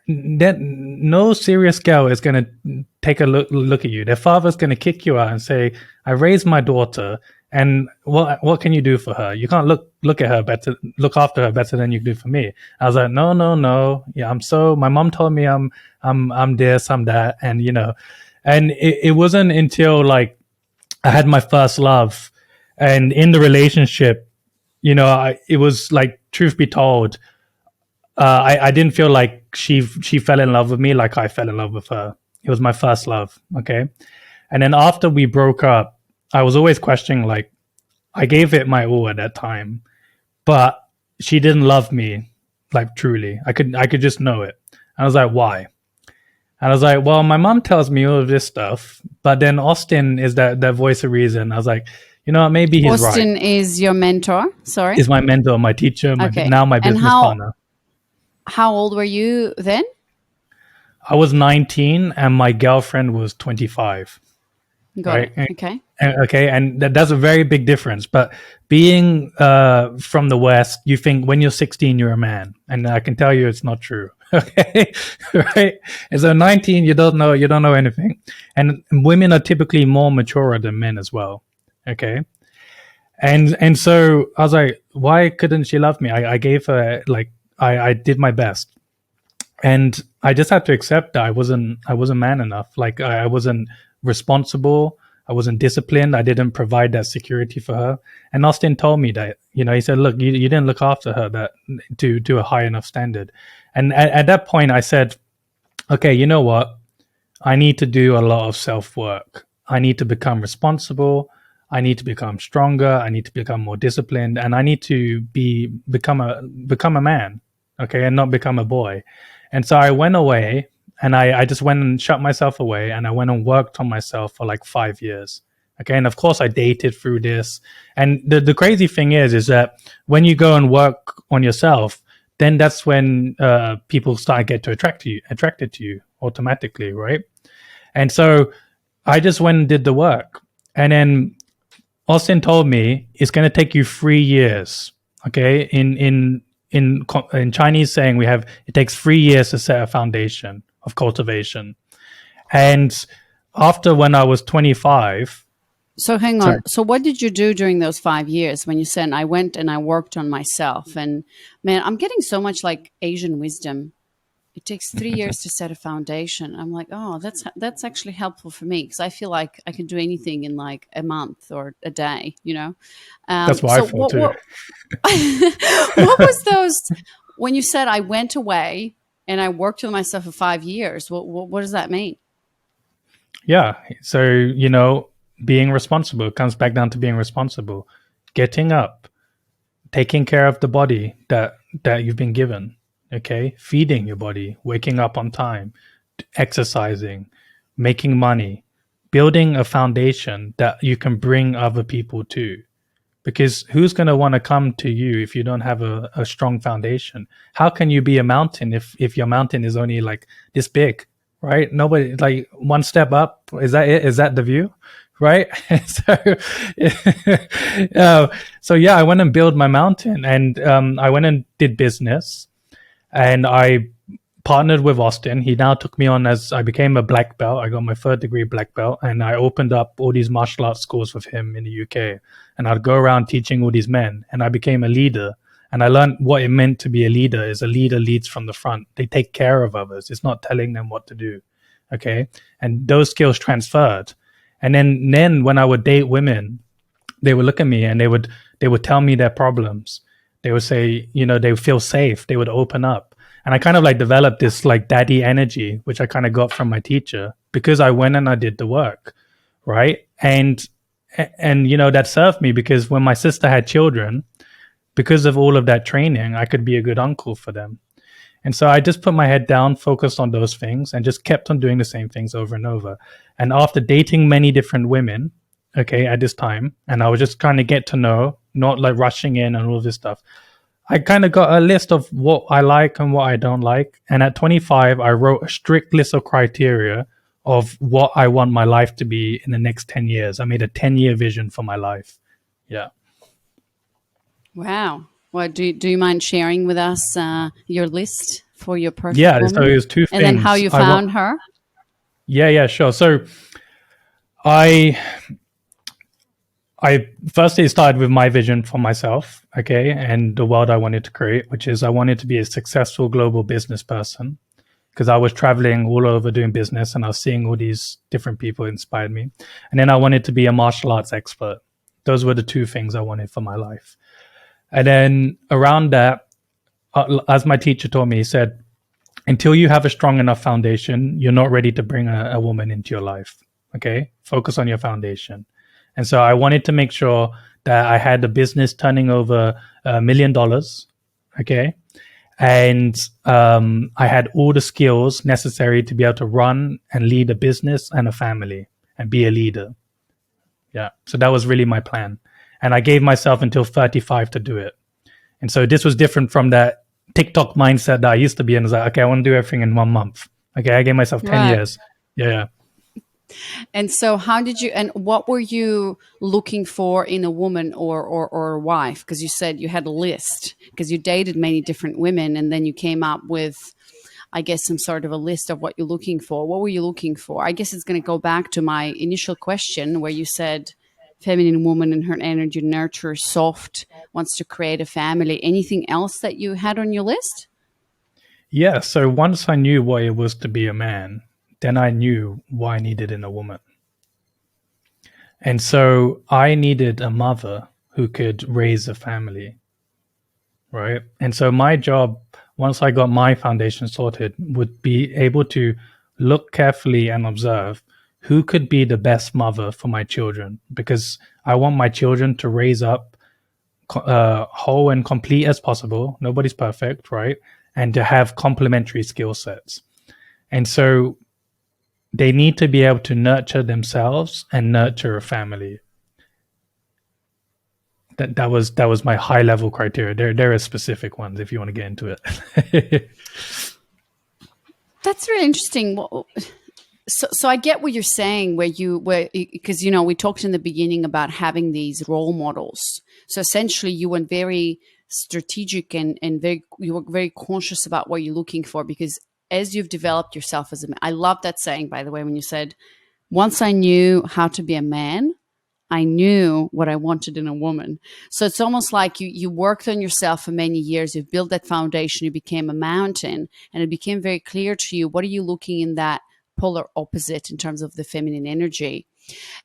That no serious girl is going to take a look at you. Their father's going to kick you out and say, I raised my daughter, and what can you do for her? You can't look at her better, look after her better than you do for me. I was like, no. Yeah, my mom told me I'm this, I'm that. And, and it wasn't until like I had my first love, and in the relationship, it was like, truth be told, I didn't feel like she fell in love with me like I fell in love with her. It was my first love, okay? And then after we broke up, I was always questioning, like, I gave it my all at that time, but she didn't love me, like, truly. I could just know it. I was like, why? And I was like, well, my mom tells me all of this stuff, but then Austin is that voice of reason. I was like, maybe he's right. Austin is your mentor, sorry? Is my mentor, my teacher, now my business partner. How old were you then? I was 19 and my girlfriend was 25. Got Right. it. Okay. Okay, and that's a very big difference. But being from the West, you think when you're 16 you're a man, and I can tell you it's not true. Okay, right? And so 19, you don't know anything, and women are typically more mature than men as well. Okay, and so I was like, why couldn't she love me? I gave her like I did my best, and I just had to accept that I wasn't man enough. Like I wasn't responsible. I wasn't disciplined. I didn't provide that security for her. And Austin told me that, he said, look, you didn't look after her that to a high enough standard. And at that point I said, okay, you know what? I need to do a lot of self work. I need to become responsible. I need to become stronger. I need to become more disciplined, and I need to become a man. Okay. And not become a boy. And so I went away, and I just went and shut myself away, and I went and worked on myself for like 5 years. Okay. And of course I dated through this. And the crazy thing is that when you go and work on yourself, then that's when people start get to attracted to you automatically. Right. And so I just went and did the work. And then Austin told me it's going to take you 3 years. Okay. In Chinese saying it takes 3 years to set a foundation of cultivation. And after when I was 25. So hang on. Sorry. So what did you do during those 5 years when you said I went and I worked on myself? And man, I'm getting so much like Asian wisdom. It takes 3 years to set a foundation. I'm like, oh, that's actually helpful for me, because I feel like I can do anything in like a month or a day, That's what I feel too. What was those, when you said I went away and I worked with myself for 5 years, what does that mean? Yeah. So, being responsible comes back down to being responsible, getting up, taking care of the body that you've been given. Okay. Feeding your body, waking up on time, exercising, making money, building a foundation that you can bring other people to. Because who's going to want to come to you if you don't have a strong foundation? How can you be a mountain if your mountain is only like this big, right? Nobody, like one step up. Is that it? Is that the view? Right? So yeah, I went and built my mountain, and I went and did business, and I partnered with Austin. He now took me on as I became a black belt. I got my 3rd degree black belt, and I opened up all these martial arts schools with him in the UK. And I'd go around teaching all these men, and I became a leader. And I learned what it meant to be a leader. Is a leader leads from the front. They take care of others. It's not telling them what to do. Okay. And those skills transferred. And then when I would date women, they would look at me and they would tell me their problems. They would say, they would feel safe. They would open up. And I kind of like developed this like daddy energy, which I kind of got from my teacher, because I went and I did the work. Right. And that served me, because when my sister had children, because of all of that training, I could be a good uncle for them. And so I just put my head down, focused on those things, and just kept on doing the same things over and over. And after dating many different women, okay, at this time, and I was just trying to get to know, not like rushing in and all this stuff, I kind of got a list of what I like and what I don't like. And at 25, I wrote a strict list of criteria of what I want my life to be in the next 10 years. I made a 10-year vision for my life. Yeah. Wow. Well, do you mind sharing with us your list for your perfect woman? So it was 2 things. And then how you found her? Yeah, sure. So I firstly started with my vision for myself, okay, and the world I wanted to create, which is I wanted to be a successful global business person, because I was traveling all over doing business and I was seeing all these different people inspired me. And then I wanted to be a martial arts expert. Those were the 2 things I wanted for my life. And then around that, as my teacher told me, he said, until you have a strong enough foundation, you're not ready to bring a woman into your life. Okay. Focus on your foundation. And so I wanted to make sure that I had a business turning over $1 million. Okay. And I had all the skills necessary to be able to run and lead a business and a family and be a leader. Yeah. So that was really my plan. And I gave myself until 35 to do it. And so this was different from that TikTok mindset that I used to be in. I was like, okay, I want to do everything in 1 month. Okay, I gave myself 10 Right. years. Yeah. And so, how did you, and what were you looking for in a woman or a wife? Because you said you had a list, because you dated many different women, and then you came up with, I guess, some sort of a list of what you're looking for. What were you looking for? I guess it's going to go back to my initial question where you said feminine woman in her energy, nurture, soft, wants to create a family. Anything else that you had on your list? Yeah. So once I knew what it was to be a man, then I knew what I needed in a woman. And so I needed a mother who could raise a family, right? And so my job, once I got my foundation sorted, would be able to look carefully and observe who could be the best mother for my children, because I want my children to raise up whole and complete as possible. Nobody's perfect, right? And to have complementary skill sets. And so they need to be able to nurture themselves and nurture a family. That was my high level criteria. There are specific ones if you want to get into it. That's really interesting. So I get what you're saying, because we talked in the beginning about having these role models. So essentially, you went very strategic and you were very conscious about what you're looking for, because as you've developed yourself as a man, I love that saying, by the way, when you said, "Once I knew how to be a man, I knew what I wanted in a woman." So it's almost like you worked on yourself for many years. You've built that foundation. You became a mountain, and it became very clear to you what are you looking in that polar opposite in terms of the feminine energy.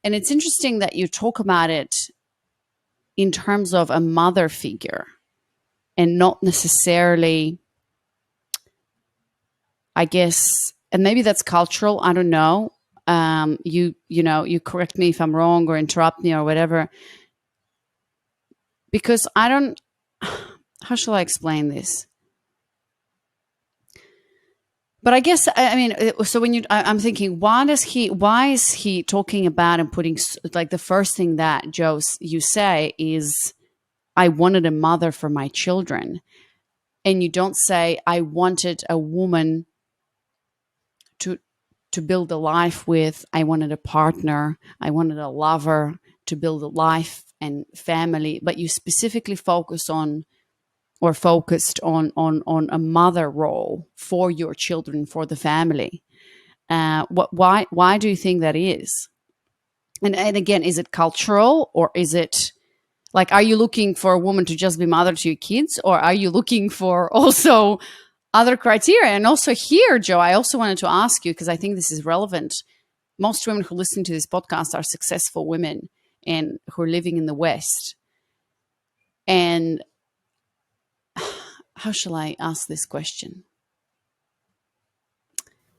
And it's interesting that you talk about it in terms of a mother figure and not necessarily, I guess, and maybe that's cultural. I don't know. You correct me if I'm wrong or interrupt me or whatever, because I don't. How shall I explain this? But I guess I mean, so when I'm thinking, why is he talking about and putting, like, the first thing that you say is, I wanted a mother for my children, and you don't say I wanted a woman to build a life with. I wanted a partner. I wanted a lover to build a life and family. But you specifically focused on a mother role for your children, for the family. Why do you think that is? And again, is it cultural, or is it like, are you looking for a woman to just be mother to your kids, or are you looking for also other criteria? And also here, Joe, I also wanted to ask you, because I think this is relevant. Most women who listen to this podcast are successful women and who are living in the West. And how shall I ask this question?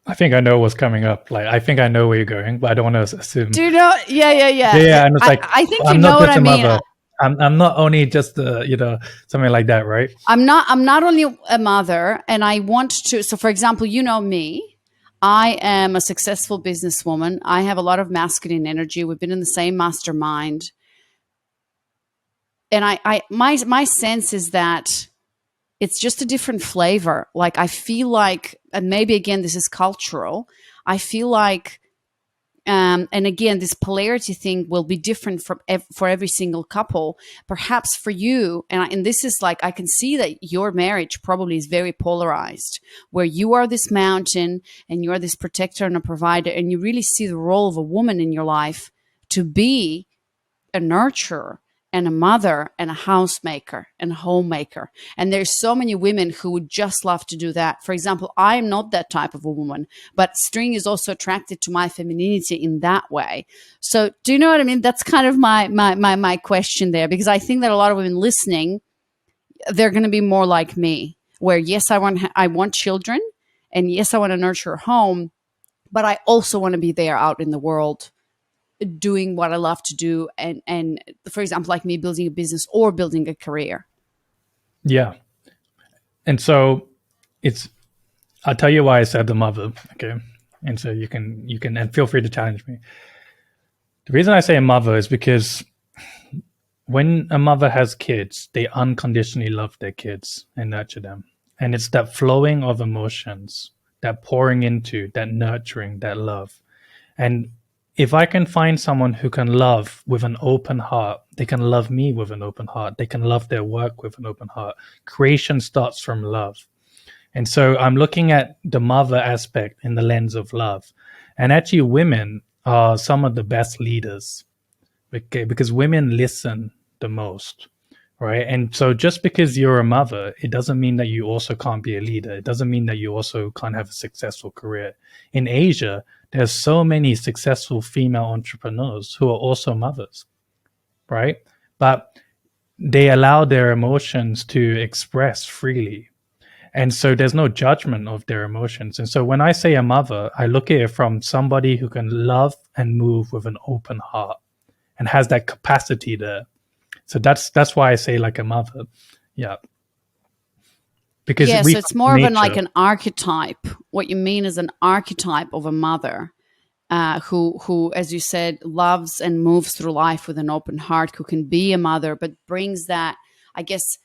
I think I know what's coming up. Like, I think I know where you're going, but I don't want to assume. Do you know? Yeah. Yeah, and it's like, I think I'm you know not what just I a mean. mother. I'm not only just something like that, right? I'm not only a mother, and I want to. So, for example, you know me. I am a successful businesswoman. I have a lot of masculine energy. We've been in the same mastermind, and my sense is that it's just a different flavor. Like, I feel like, and maybe again, this is cultural. I feel like, and again, this polarity thing will be different for every single couple. Perhaps for you, and this is like, I can see that your marriage probably is very polarized, where you are this mountain and you are this protector and a provider, and you really see the role of a woman in your life to be a nurturer and a mother and a housemaker and a homemaker. And there's so many women who would just love to do that. For example, I am not that type of a woman, but String is also attracted to my femininity in that way. So do you know what I mean? That's kind of my question there, because I think that a lot of women listening, they're going to be more like me, where yes, I want children, and yes, I want to nurture a home, but I also want to be there out in the world doing what I love to do, and for example, like me, building a business or building a career. Yeah. And so I'll tell you why I said the mother, okay? And so you can and feel free to challenge me. The reason I say a mother is because when a mother has kids, they unconditionally love their kids and nurture them. And it's that flowing of emotions that pouring into, that nurturing, that love. And if I can find someone who can love with an open heart, they can love me with an open heart. They can love their work with an open heart. Creation starts from love. And so I'm looking at the mother aspect in the lens of love. And actually, women are some of the best leaders, okay? Because women listen the most, right? And so just because you're a mother, it doesn't mean that you also can't be a leader. It doesn't mean that you also can't have a successful career. In Asia, there's so many successful female entrepreneurs who are also mothers, right? But they allow their emotions to express freely. And so there's no judgment of their emotions. And so when I say a mother, I look at it from somebody who can love and move with an open heart and has that capacity there. So that's why I say like a mother. Yeah. Because Yeah, so it's more of like nature. an archetype. What you mean is an archetype of a mother who, as you said, loves and moves through life with an open heart, who can be a mother, but brings that, I guess,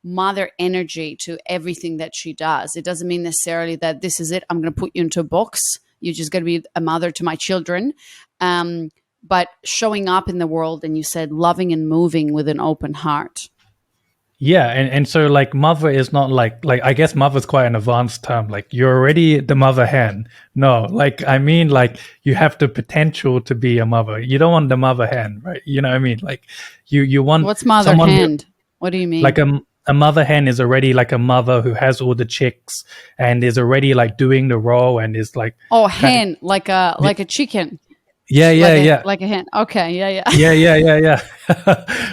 mother energy to everything that she does. It doesn't mean necessarily that this is it, I'm going to put you into a box, you're just going to be a mother to my children. But showing up in the world, and you said loving and moving with an open heart. Yeah, and so like mother is not like I guess mother is quite an advanced term. Like you're already the mother hen. No, like I mean like you have the potential to be a mother. You don't want the mother hen, right? You know what I mean? Like you want What's mother someone hen? What do you mean? like a mother hen is already like a mother who has all the chicks and is already like doing the role and is like hen, like a chicken. yeah, yeah. Like a hen. Okay, yeah. Yeah.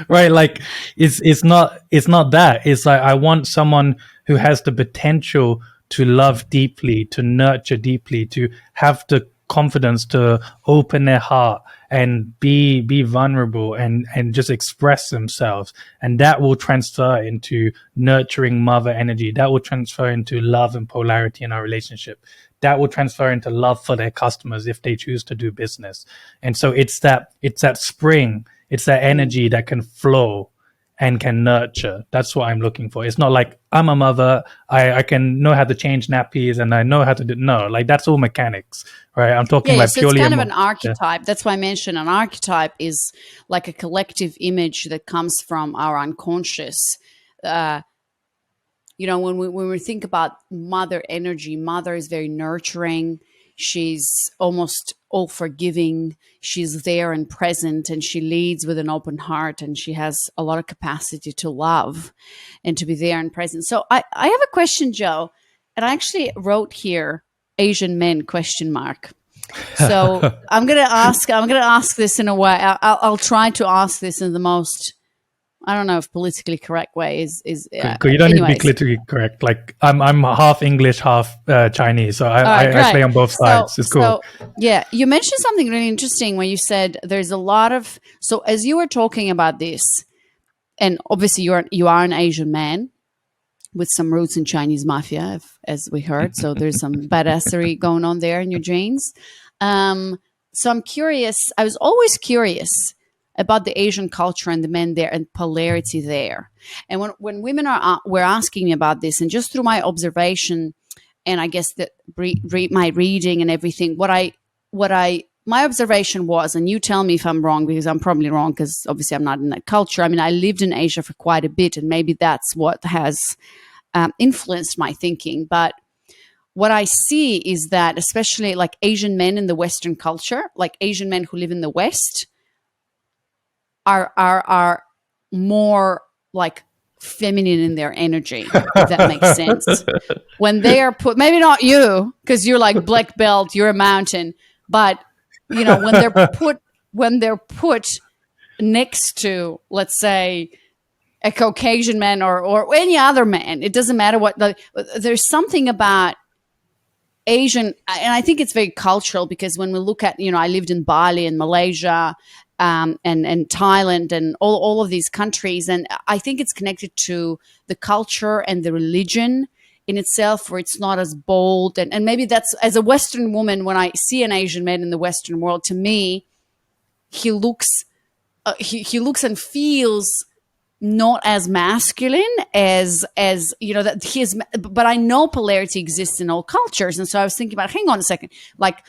Right. Like it's not that. It's like I want someone who has the potential to love deeply, to nurture deeply, to have the confidence to open their heart and be vulnerable and just express themselves. And that will transfer into nurturing mother energy. That will transfer into love and polarity in our relationship. That will transfer into love for their customers if they choose to do business. And so it's that spring, it's that energy that can flow and can nurture. That's what I'm looking for. It's not like I'm a mother, I can know how to change nappies and I know how to do, no, like that's all mechanics, right? I'm talking like so purely it's kind of an archetype. That's why I mentioned an archetype is like a collective image that comes from our unconscious. When we think about mother energy, mother is very nurturing. She's almost all forgiving. She's there and present, and she leads with an open heart, and she has a lot of capacity to love and to be there and present. So I have a question, Joe, and I actually wrote here Asian men ? So I'm gonna ask this in a way. I'll try to ask this in the most, I don't know if politically correct way is you don't need to be politically correct. Like I'm half English, half Chinese, so I play on both sides. It's cool. So yeah, you mentioned something really interesting when you said there's a lot of, so as you were talking about this, and obviously you are an Asian man with some roots in Chinese mafia, as we heard. So there's some badassery going on there in your genes. So I'm curious. I was always curious about the Asian culture and the men there and polarity there. And when women were asking me about this, and just through my observation, and I guess that my reading and everything, my observation was, and you tell me if I'm wrong, because I'm probably wrong, because obviously I'm not in that culture. I mean, I lived in Asia for quite a bit, and maybe that's what has influenced my thinking. But what I see is that, especially like Asian men in the Western culture, like Asian men who live in the West, are more like feminine in their energy, if that makes sense. When they are put, maybe not you, because you're like black belt, you're a mountain, but when they're put next to, let's say, a Caucasian man or any other man, it doesn't matter what, there's something about Asian, and I think it's very cultural, because when we look at, I lived in Bali and Malaysia, and Thailand and all of these countries. And I think it's connected to the culture and the religion in itself, where it's not as bold. And maybe that's, as a Western woman, when I see an Asian man in the Western world, to me, he looks and feels not as masculine as you know, that he is, but I know polarity exists in all cultures. And so I was thinking about, hang on a second, like,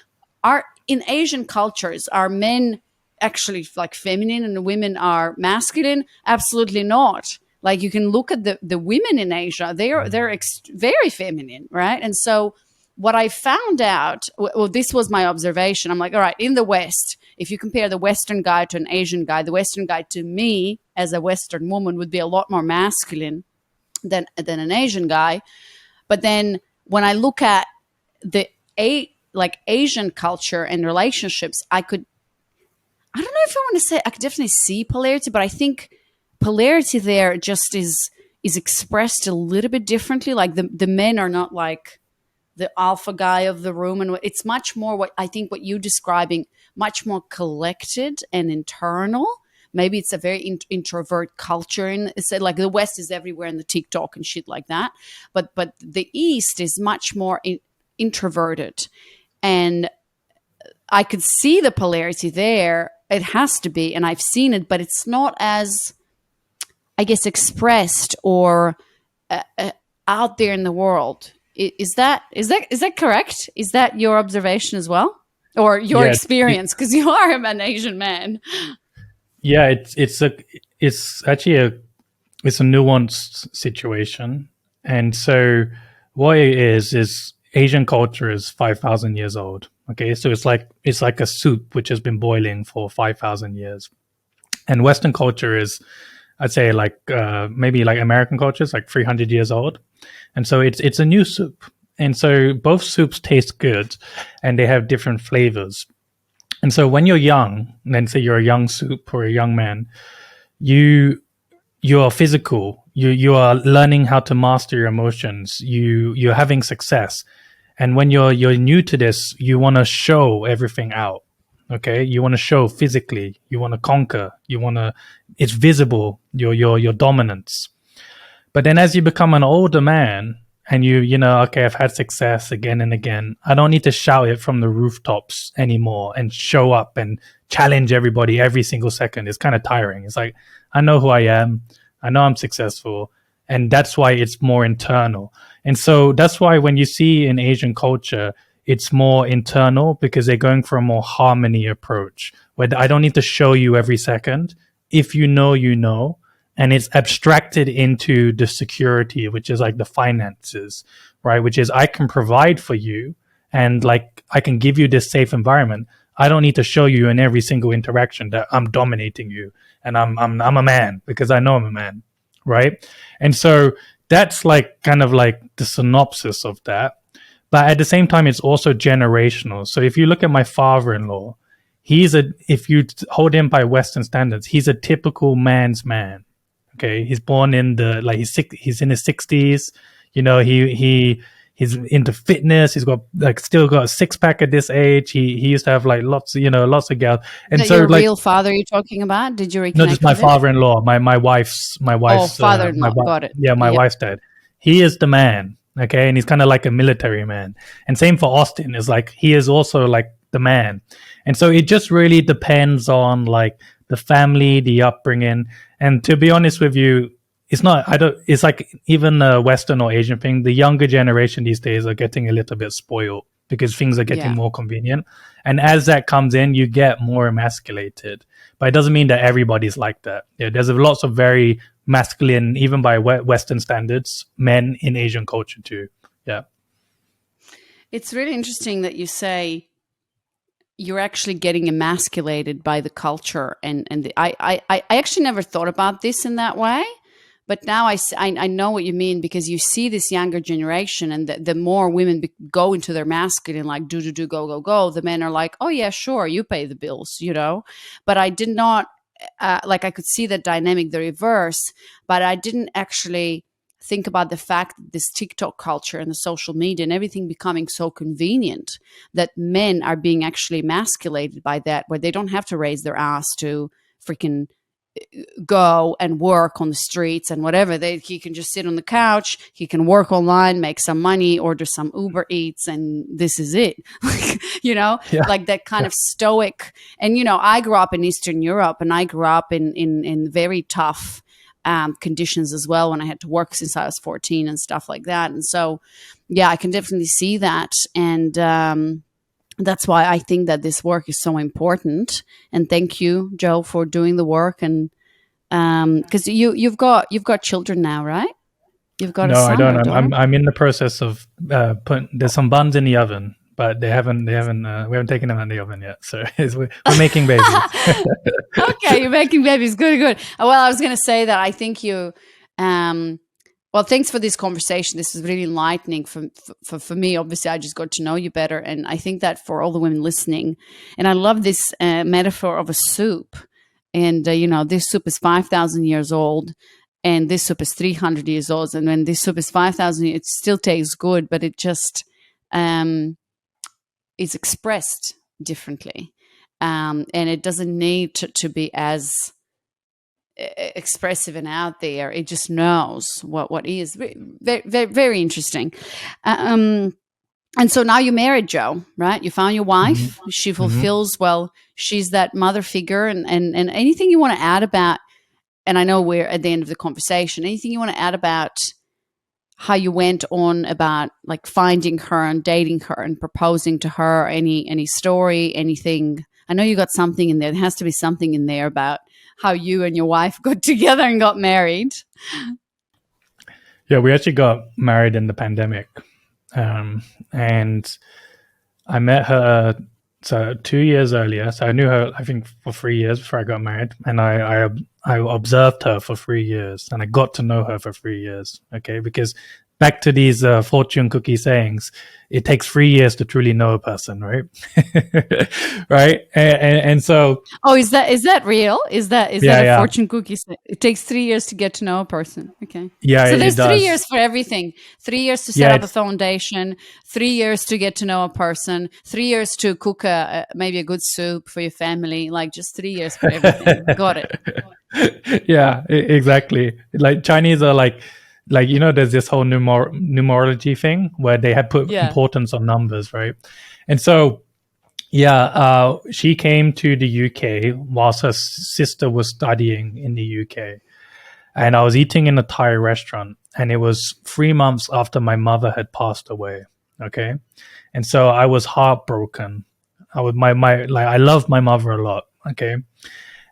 are in Asian cultures, are men actually like feminine and women are masculine? Absolutely not. Like, you can look at the women in Asia, they're very feminine, right? And so what I found out, well, this was my observation. I'm like, all right, in the West, if you compare the Western guy to an Asian guy, the Western guy to me as a Western woman would be a lot more masculine than an Asian guy. But then when I look at the like Asian culture and relationships, I don't know if I want to say, I could definitely see polarity, but I think polarity there just is expressed a little bit differently. Like the men are not like the alpha guy of the room, and it's much more what I think what you're describing, much more collected and internal. Maybe it's a very introvert culture, and it's like the West is everywhere in the TikTok and shit like that, but the East is much more introverted, and I could see the polarity there. It has to be, and I've seen it, but it's not as, I guess, expressed or out there in the world. Is that correct? Is that your observation as well, or your experience? Because you are an Asian man. Yeah, it's actually a nuanced situation, and so what it is Asian culture is 5,000 years old. Okay, so it's like a soup which has been boiling for 5,000 years, and Western culture is, I'd say, like maybe like American culture is like 300 years old. And so it's a new soup. And so both soups taste good and they have different flavors. And so when you're young, then say you're a young soup or a young man, you are physical. You are learning how to master your emotions. You're having success. And when you're new to this, you want to show everything out. Okay, you want to show physically. You want to conquer. It's visible, your dominance. But then as you become an older man and you know, okay, I've had success again and again, I don't need to shout it from the rooftops anymore and show up and challenge everybody every single second. It's kind of tiring. It's like, I know who I am. I know I'm successful. And that's why it's more internal. And so that's why when you see in Asian culture, it's more internal, because they're going for a more harmony approach where I don't need to show you every second. If you know, you know. And it's abstracted into the security, which is like the finances, right? Which is, I can provide for you and like I can give you this safe environment. I don't need to show you in every single interaction that I'm dominating you and I'm a man, because I know I'm a man, right? And so that's like kind of like the synopsis of that. But at the same time, it's also generational. So if you look at my father-in-law, if you hold him by Western standards, he's a typical man's man. Okay, he's born in he's in his 60s. You know, he's into fitness. He's got still got a six pack at this age. He used to have like lots of girls. And so your real father you're talking about? Did you reconnect? No, just my father-in-law, my wife's father-in-law. Got it. Yeah, my wife's dad. He is the man. Okay, and he's kind of like a military man. And same for Austin, is like he is also like the man. And so it just really depends on like the family, the upbringing. And to be honest with you, it's like even a Western or Asian thing, the younger generation these days are getting a little bit spoiled because things are getting more convenient. And as that comes in, you get more emasculated. But it doesn't mean that everybody's like that. Yeah, there's lots of very masculine, even by Western standards, men in Asian culture too. Yeah. It's really interesting that you say you're actually getting emasculated by the culture, I actually never thought about this in that way, but now I know what you mean, because you see this younger generation, and the more women go into their masculine, like do go, the men are like, oh yeah, sure, you pay the bills, you know. But I did not I could see the dynamic, the reverse, but I didn't actually think about the fact that this TikTok culture and the social media and everything becoming so convenient that men are being actually emasculated by that, where they don't have to raise their ass to freaking go and work on the streets and whatever. He can just sit on the couch, he can work online, make some money, order some Uber Eats, and this is it. You know, like that kind of stoic. And, you know, I grew up in Eastern Europe, and I grew up in very tough conditions as well when I had to work since I was 14 and stuff like that. And so, yeah, I can definitely see that. And that's why I think that this work is so important. And thank you, Joe, for doing the work. And because you've got children now, right? You've got a No, I son or a don't. daughter? I'm in the process of putting. There's some buns in the oven, but we haven't taken them out of the oven yet. So we're making babies. Okay, you're making babies. Good, good. Well, I was going to say that I think you. Well, thanks for this conversation. This is really enlightening for me. Obviously, I just got to know you better, and I think that for all the women listening, and I love this metaphor of a soup. And this soup is 5,000 years old, and this soup is 300 years old. And when this soup is 5,000, it still tastes good, but it just is expressed differently, and it doesn't need to be as expressive and out there. It just knows what is. Very, very, very interesting. And so now you're married, Joe, right? You found your wife. Mm-hmm. She fulfills, well, she's that mother figure. And anything you want to add about, and I know we're at the end of the conversation, anything you want to add about how you went on about like finding her and dating her and proposing to her, any story, anything? I know you got something in there. There has to be something in there about how you and your wife got together and got married. Yeah, we actually got married in the pandemic. And I met her 2 years earlier. So I knew her, I think, for 3 years before I got married. And I observed her for 3 years, and I got to know her for 3 years. Okay, because back to these fortune cookie sayings, it takes 3 years to truly know a person, right? Right? And so, is that real? Is that a fortune cookie? It takes 3 years to get to know a person. Okay. Yeah. So there's 3 years for everything. 3 years to set up a foundation. 3 years to get to know a person. 3 years to cook maybe a good soup for your family. Like just 3 years for everything. Got it. Yeah, exactly. Like Chinese are like there's this whole numerology thing where they had put importance on numbers, right? And so, she came to the UK whilst her sister was studying in the UK. And I was eating in a Thai restaurant, and it was 3 months after my mother had passed away. Okay. And so I was heartbroken. I loved my mother a lot. Okay.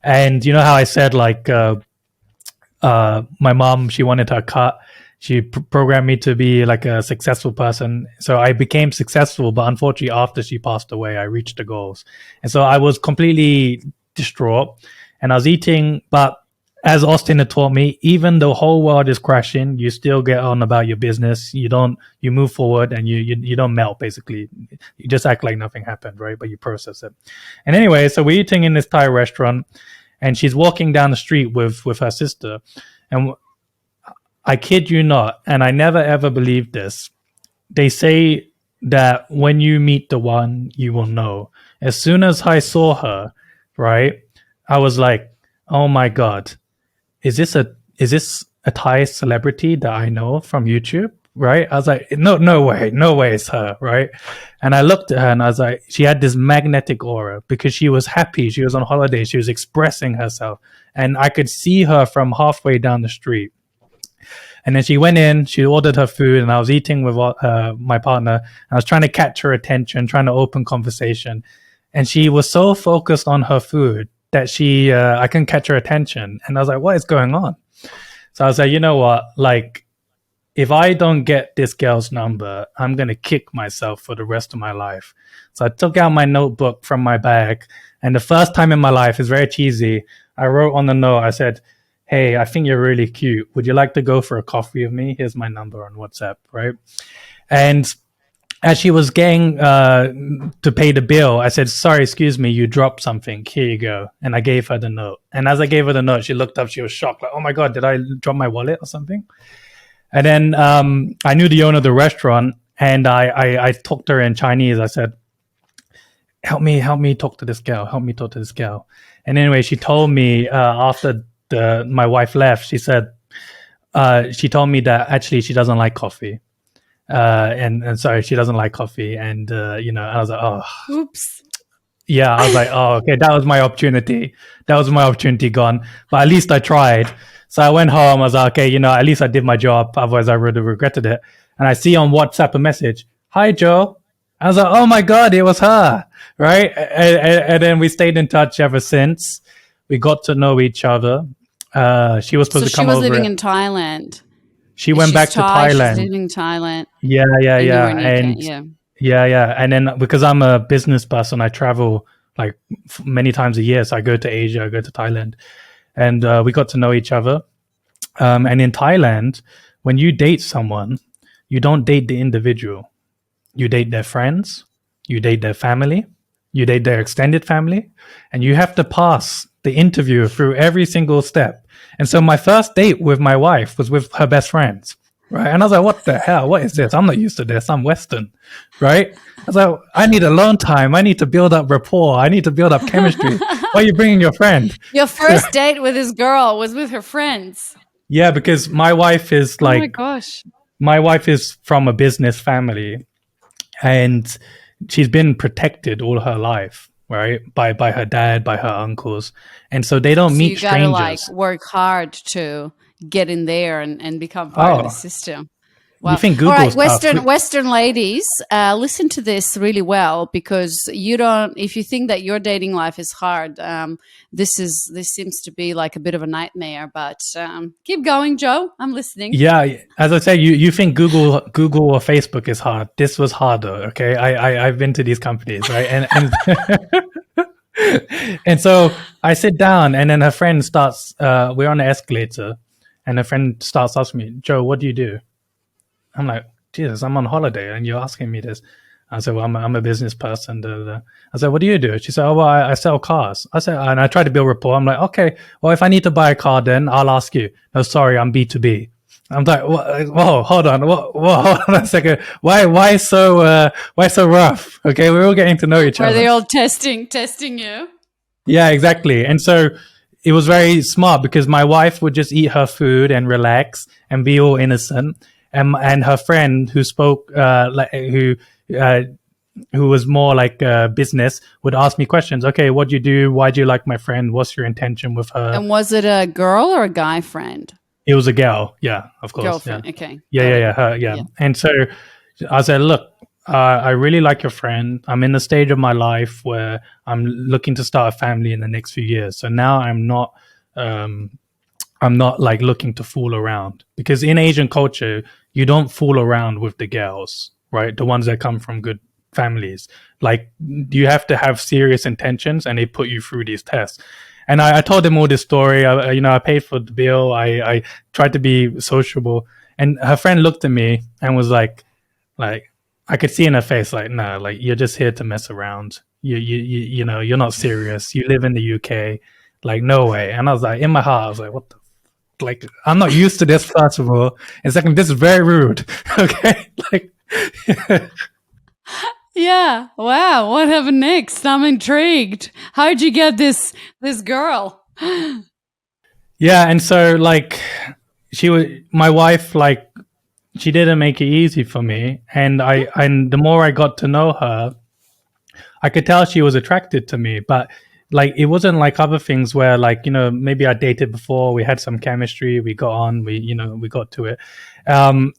And you know how I said, like, my mom, she wanted her cut. She programmed me to be like a successful person. So I became successful, but unfortunately after she passed away, I reached the goals. And so I was completely distraught, and I was eating, but as Austin had taught me, even the whole world is crashing, you still get on about your business. You move forward, and you don't melt, basically. You just act like nothing happened, right? But you process it. And anyway, so we're eating in this Thai restaurant, and she's walking down the street with her sister. And I kid you not, and I never ever believed this, they say that when you meet the one, you will know. As soon as I saw her, right, I was like, oh my God, is this a Thai celebrity that I know from YouTube? Right? I was like, no way it's her, right? And I looked at her, and I was like, she had this magnetic aura because she was happy. She was on holiday. She was expressing herself, and I could see her from halfway down the street. And then she went in, she ordered her food, and I was eating with my partner. I was trying to catch her attention, trying to open conversation. And she was so focused on her food that I couldn't catch her attention. And I was like, what is going on? So I was like, you know what? Like, if I don't get this girl's number, I'm going to kick myself for the rest of my life. So I took out my notebook from my bag. And the first time in my life, it's very cheesy, I wrote on the note, I said, hey, I think you're really cute. Would you like to go for a coffee with me? Here's my number on WhatsApp, right? And as she was getting to pay the bill, I said, sorry, excuse me, you dropped something. Here you go. And I gave her the note. And as I gave her the note, she looked up, she was shocked, like, oh my God, did I drop my wallet or something? And then I knew the owner of the restaurant, and I talked to her in Chinese. I said, help me talk to this girl. Help me talk to this girl. And anyway, she told me after my wife left, she said, she told me that actually she doesn't like coffee. And sorry, she doesn't like coffee. And, I was like, oh, oops. Yeah, I was like, oh, okay, that was my opportunity. That was my opportunity gone. But at least I tried. So I went home. I was like, okay, at least I did my job. Otherwise, I would have regretted it. And I see on WhatsApp a message, "Hi, Joe." I was like, oh my God, it was her. Right. And then we stayed in touch ever since. We got to know each other. She was So supposed to she come was over. living in Thailand. She went She's back to Thai. She's Thailand. living in Thailand, Yeah, yeah, and you were yeah. in UK. And Yeah. yeah, yeah. And then because I'm a business person, I travel like many times a year. So I go to Asia, I go to Thailand, and we got to know each other. And in Thailand, when you date someone, you don't date the individual. You date their friends, you date their family, you date their extended family, and you have to pass the interview through every single step. And so my first date with my wife was with her best friends. Right. And I was like, what the hell? What is this? I'm not used to this. I'm Western. Right. I was like, I need alone time. I need to build up rapport. I need to build up chemistry. Why are you bringing your friend? Your first date with this girl was with her friends. Yeah, because my wife is Oh my like, gosh. my wife is from a business family, and she's been protected all her life, right? By her dad, by her uncles. And so they don't So meet you gotta like strangers. work hard to get in there and become part of the Oh, system. you Wow. think All right, Google's tough? Western ladies, listen to this really well, because you don't. If you think that your dating life is hard, this seems to be like a bit of a nightmare. But keep going, Joe. I'm listening. Yeah, as I say, you think Google or Facebook is hard. This was harder, okay? I've been to these companies, right? And so I sit down, and then her friend starts, we're on the escalator, and her friend starts asking me, "Joe, what do you do?" I'm like, Jesus, I'm on holiday and you're asking me this. I said, well, I'm a business person. Da, da, da. I said, what do you do? She said, oh, well, I sell cars. I said, and I try to build rapport. I'm like, okay, well, if I need to buy a car, then I'll ask you. No, sorry, I'm B2B. I'm like, whoa, hold on. Whoa, hold on a second. Why so rough? Okay. We're all getting to know each Are other. they all testing you? Yeah, exactly. And so it was very smart because my wife would just eat her food and relax and be all innocent. And her friend who spoke, who was more like business, would ask me questions. Okay, what do you do? Why do you like my friend? What's your intention with her? And was it a girl or a guy friend? It was a girl. Yeah, of course. Girlfriend. Yeah. Okay. Yeah. Her, yeah. Yeah. And so I said, look, I really like your friend. I'm in the stage of my life where I'm looking to start a family in the next few years. So now I'm not like looking to fool around, because in Asian culture, you don't fool around with the girls, right? The ones that come from good families. Like, you have to have serious intentions, and they put you through these tests. And I told them all this story. I paid for the bill. I tried to be sociable, and her friend looked at me and was like I could see in her face, like, no, like, you're just here to mess around. You're not serious. You live in the UK, like, no way. And I was like, in my heart, I was like, what the. Like, I'm not used to this, first of all. And second, this is very rude. Okay. Like, Yeah. Wow. What happened next? I'm intrigued. How'd you get this girl? yeah. And so, like, my wife, like, she didn't make it easy for me. And the more I got to know her, I could tell she was attracted to me, but like, it wasn't like other things where, like, maybe I dated before, we had some chemistry, we got on, we got to it.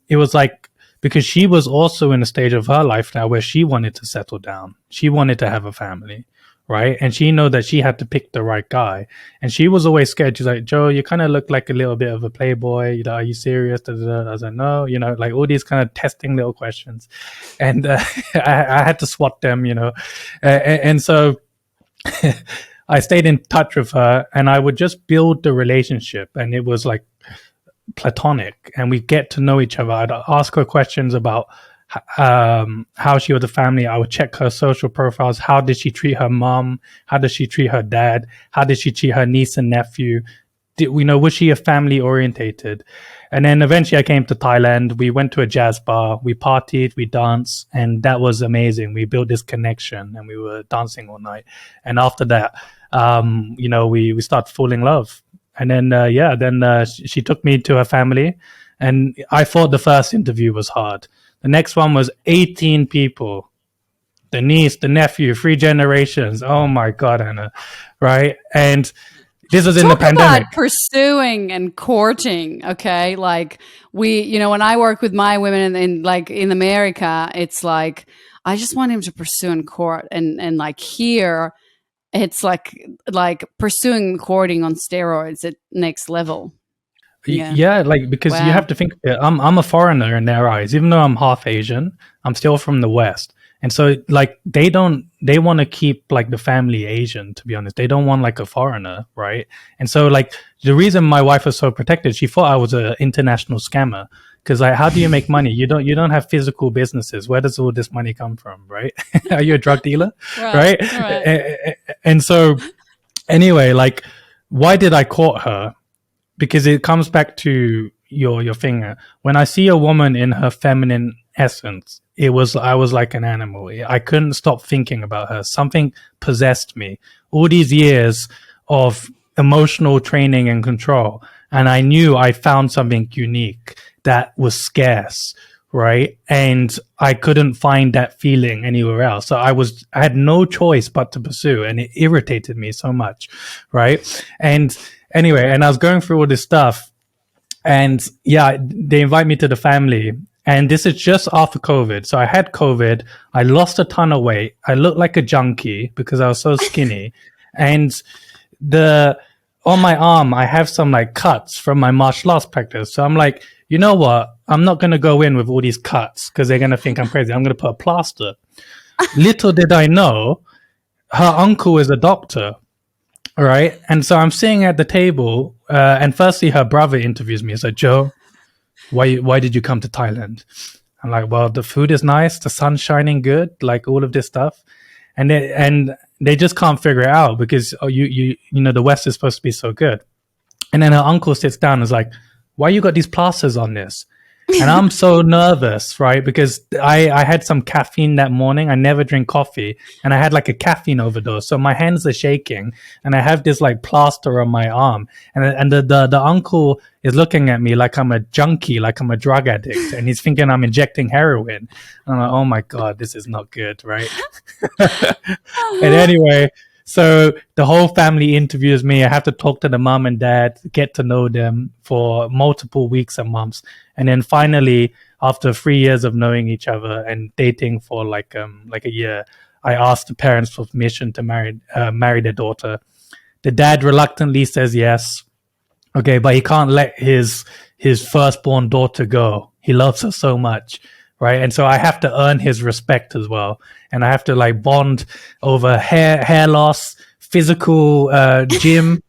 It was like, because she was also in a stage of her life now where she wanted to settle down. She wanted to have a family, right? And she knew that she had to pick the right guy. And she was always scared. She's like, Joe, you kind of look like a little bit of a playboy. Are you serious? Da, da, da. I was like, no, like all these kind of testing little questions. And I had to swat them, and so I stayed in touch with her, and I would just build the relationship, and it was like platonic, and we get to know each other. I'd ask her questions about how she was a family. I would check her social profiles. How did she treat her mom? How did she treat her dad? How did she treat her niece and nephew? Was she a family orientated? And then eventually I came to Thailand. We went to a jazz bar. We partied, we danced, and that was amazing. We built this connection, and we were dancing all night. And after that, we started falling in love. And then, she took me to her family, and I thought the first interview was hard. The next one was 18 people. the niece, the nephew, 3 generations. Oh my God, Anna, right? And this was in the Talk about pandemic. pursuing and courting. Okay, like when I work with my women in like in America, it's like I just want him to pursue and court, and like here, it's like pursuing courting on steroids at next level. Yeah. Yeah, like because you Wow. have to think, I'm a foreigner in their eyes, even though I'm half Asian. I'm still from the West, and so like they want to keep like the family Asian. To be honest, they don't want like a foreigner, right? And so like the reason my wife was so protected, she thought I was an international scammer. Because like, how do you make money? You don't have physical businesses. Where does all this money come from, right? Are you a drug dealer, Right. right? Right. And so anyway, like, why did I court her? Because it comes back to your finger. When I see a woman in her feminine essence, I was like an animal. I couldn't stop thinking about her. Something possessed me. All these years of emotional training and control, and I knew I found something unique that was scarce, right? And I couldn't find that feeling anywhere else. So I had no choice but to pursue, and it irritated me so much, right? And anyway, and I was going through all this stuff, and yeah, they invite me to the family, and this is just after COVID. So I had COVID. I lost a ton of weight. I looked like a junkie because I was so skinny, and the on my arm I have some like cuts from my martial arts practice. So I'm like, you know what? I'm not gonna go in with all these cuts because they're gonna think I'm crazy. I'm gonna put a plaster. Little did I know, her uncle is a doctor. All right. And so I'm sitting at the table, and firstly, her brother interviews me. He's like, Joe, why did you come to Thailand? I'm like, well, the food is nice, the sun's shining good, like all of this stuff. And they just can't figure it out because the West is supposed to be so good. And then her uncle sits down and is like, why you got these plasters on this? And I'm so nervous, right? Because I had some caffeine that morning. I never drink coffee, and I had like a caffeine overdose. So my hands are shaking, and I have this like plaster on my arm. And the uncle is looking at me like I'm a junkie, like I'm a drug addict, and he's thinking I'm injecting heroin. And I'm like, oh my God, this is not good, right? And anyway, so the whole family interviews me. I have to talk to the mom and dad, get to know them for multiple weeks and months. And then finally, after 3 years of knowing each other and dating for like a year, I asked the parents for permission to marry their daughter. The dad reluctantly says yes. Okay, but he can't let his firstborn daughter go. He loves her so much, right? And so I have to earn his respect as well, and I have to like bond over hair loss, physical gym,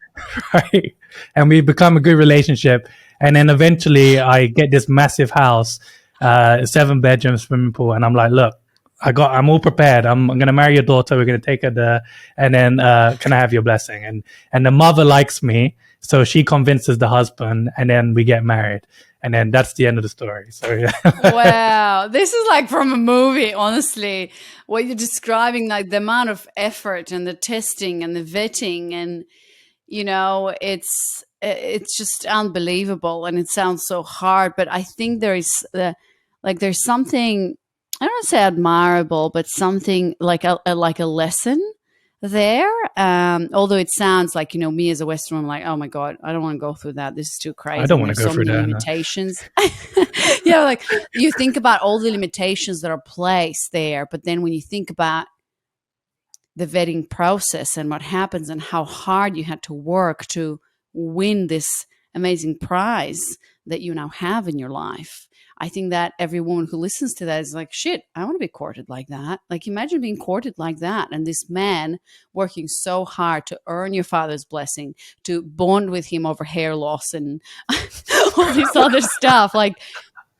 right? And we become a good relationship, and then eventually I get this massive house, 7 bedroom swimming pool, and I'm like, look, I'm all prepared. I'm gonna marry your daughter. We're gonna take her there, and then can I have your blessing? And the mother likes me, so she convinces the husband, and then we get married, and then that's the end of the story. So yeah. Wow, this is like from a movie, honestly. What you're describing, like the amount of effort and the testing and the vetting, and it's just unbelievable, and it sounds so hard. But I think there's something, I don't want to say admirable, but something like a lesson there. Although it sounds like, me as a Western, I'm like, oh my God, I don't want to go through that. This is too crazy. I don't want to There's go so through many that. No. limitations. Like you think about all the limitations that are placed there, but then when you think about the vetting process and what happens and how hard you had to work to win this amazing prize that you now have in your life, I think that every woman who listens to that is like, shit, I want to be courted like that. Like, imagine being courted like that. And this man working so hard to earn your father's blessing, to bond with him over hair loss and all this other stuff. Like,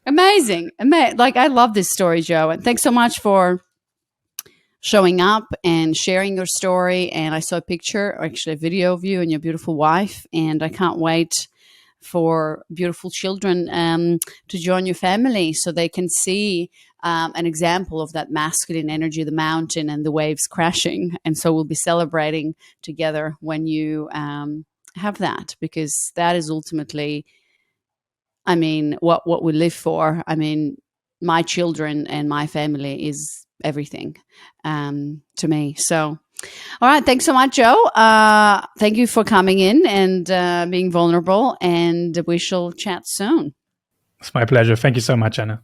amazing. Like, I love this story, Joe. And thanks so much for showing up and sharing your story. And I saw a picture, actually a video of you and your beautiful wife. And I can't wait for beautiful children to join your family so they can see an example of that masculine energy, the mountain and the waves crashing. And so we'll be celebrating together when you have that, because that is ultimately, what we live for. My children and my family is everything to me. So, all right. Thanks so much, Joe. Thank you for coming in and being vulnerable, and we shall chat soon. It's my pleasure. Thank you so much, Anna.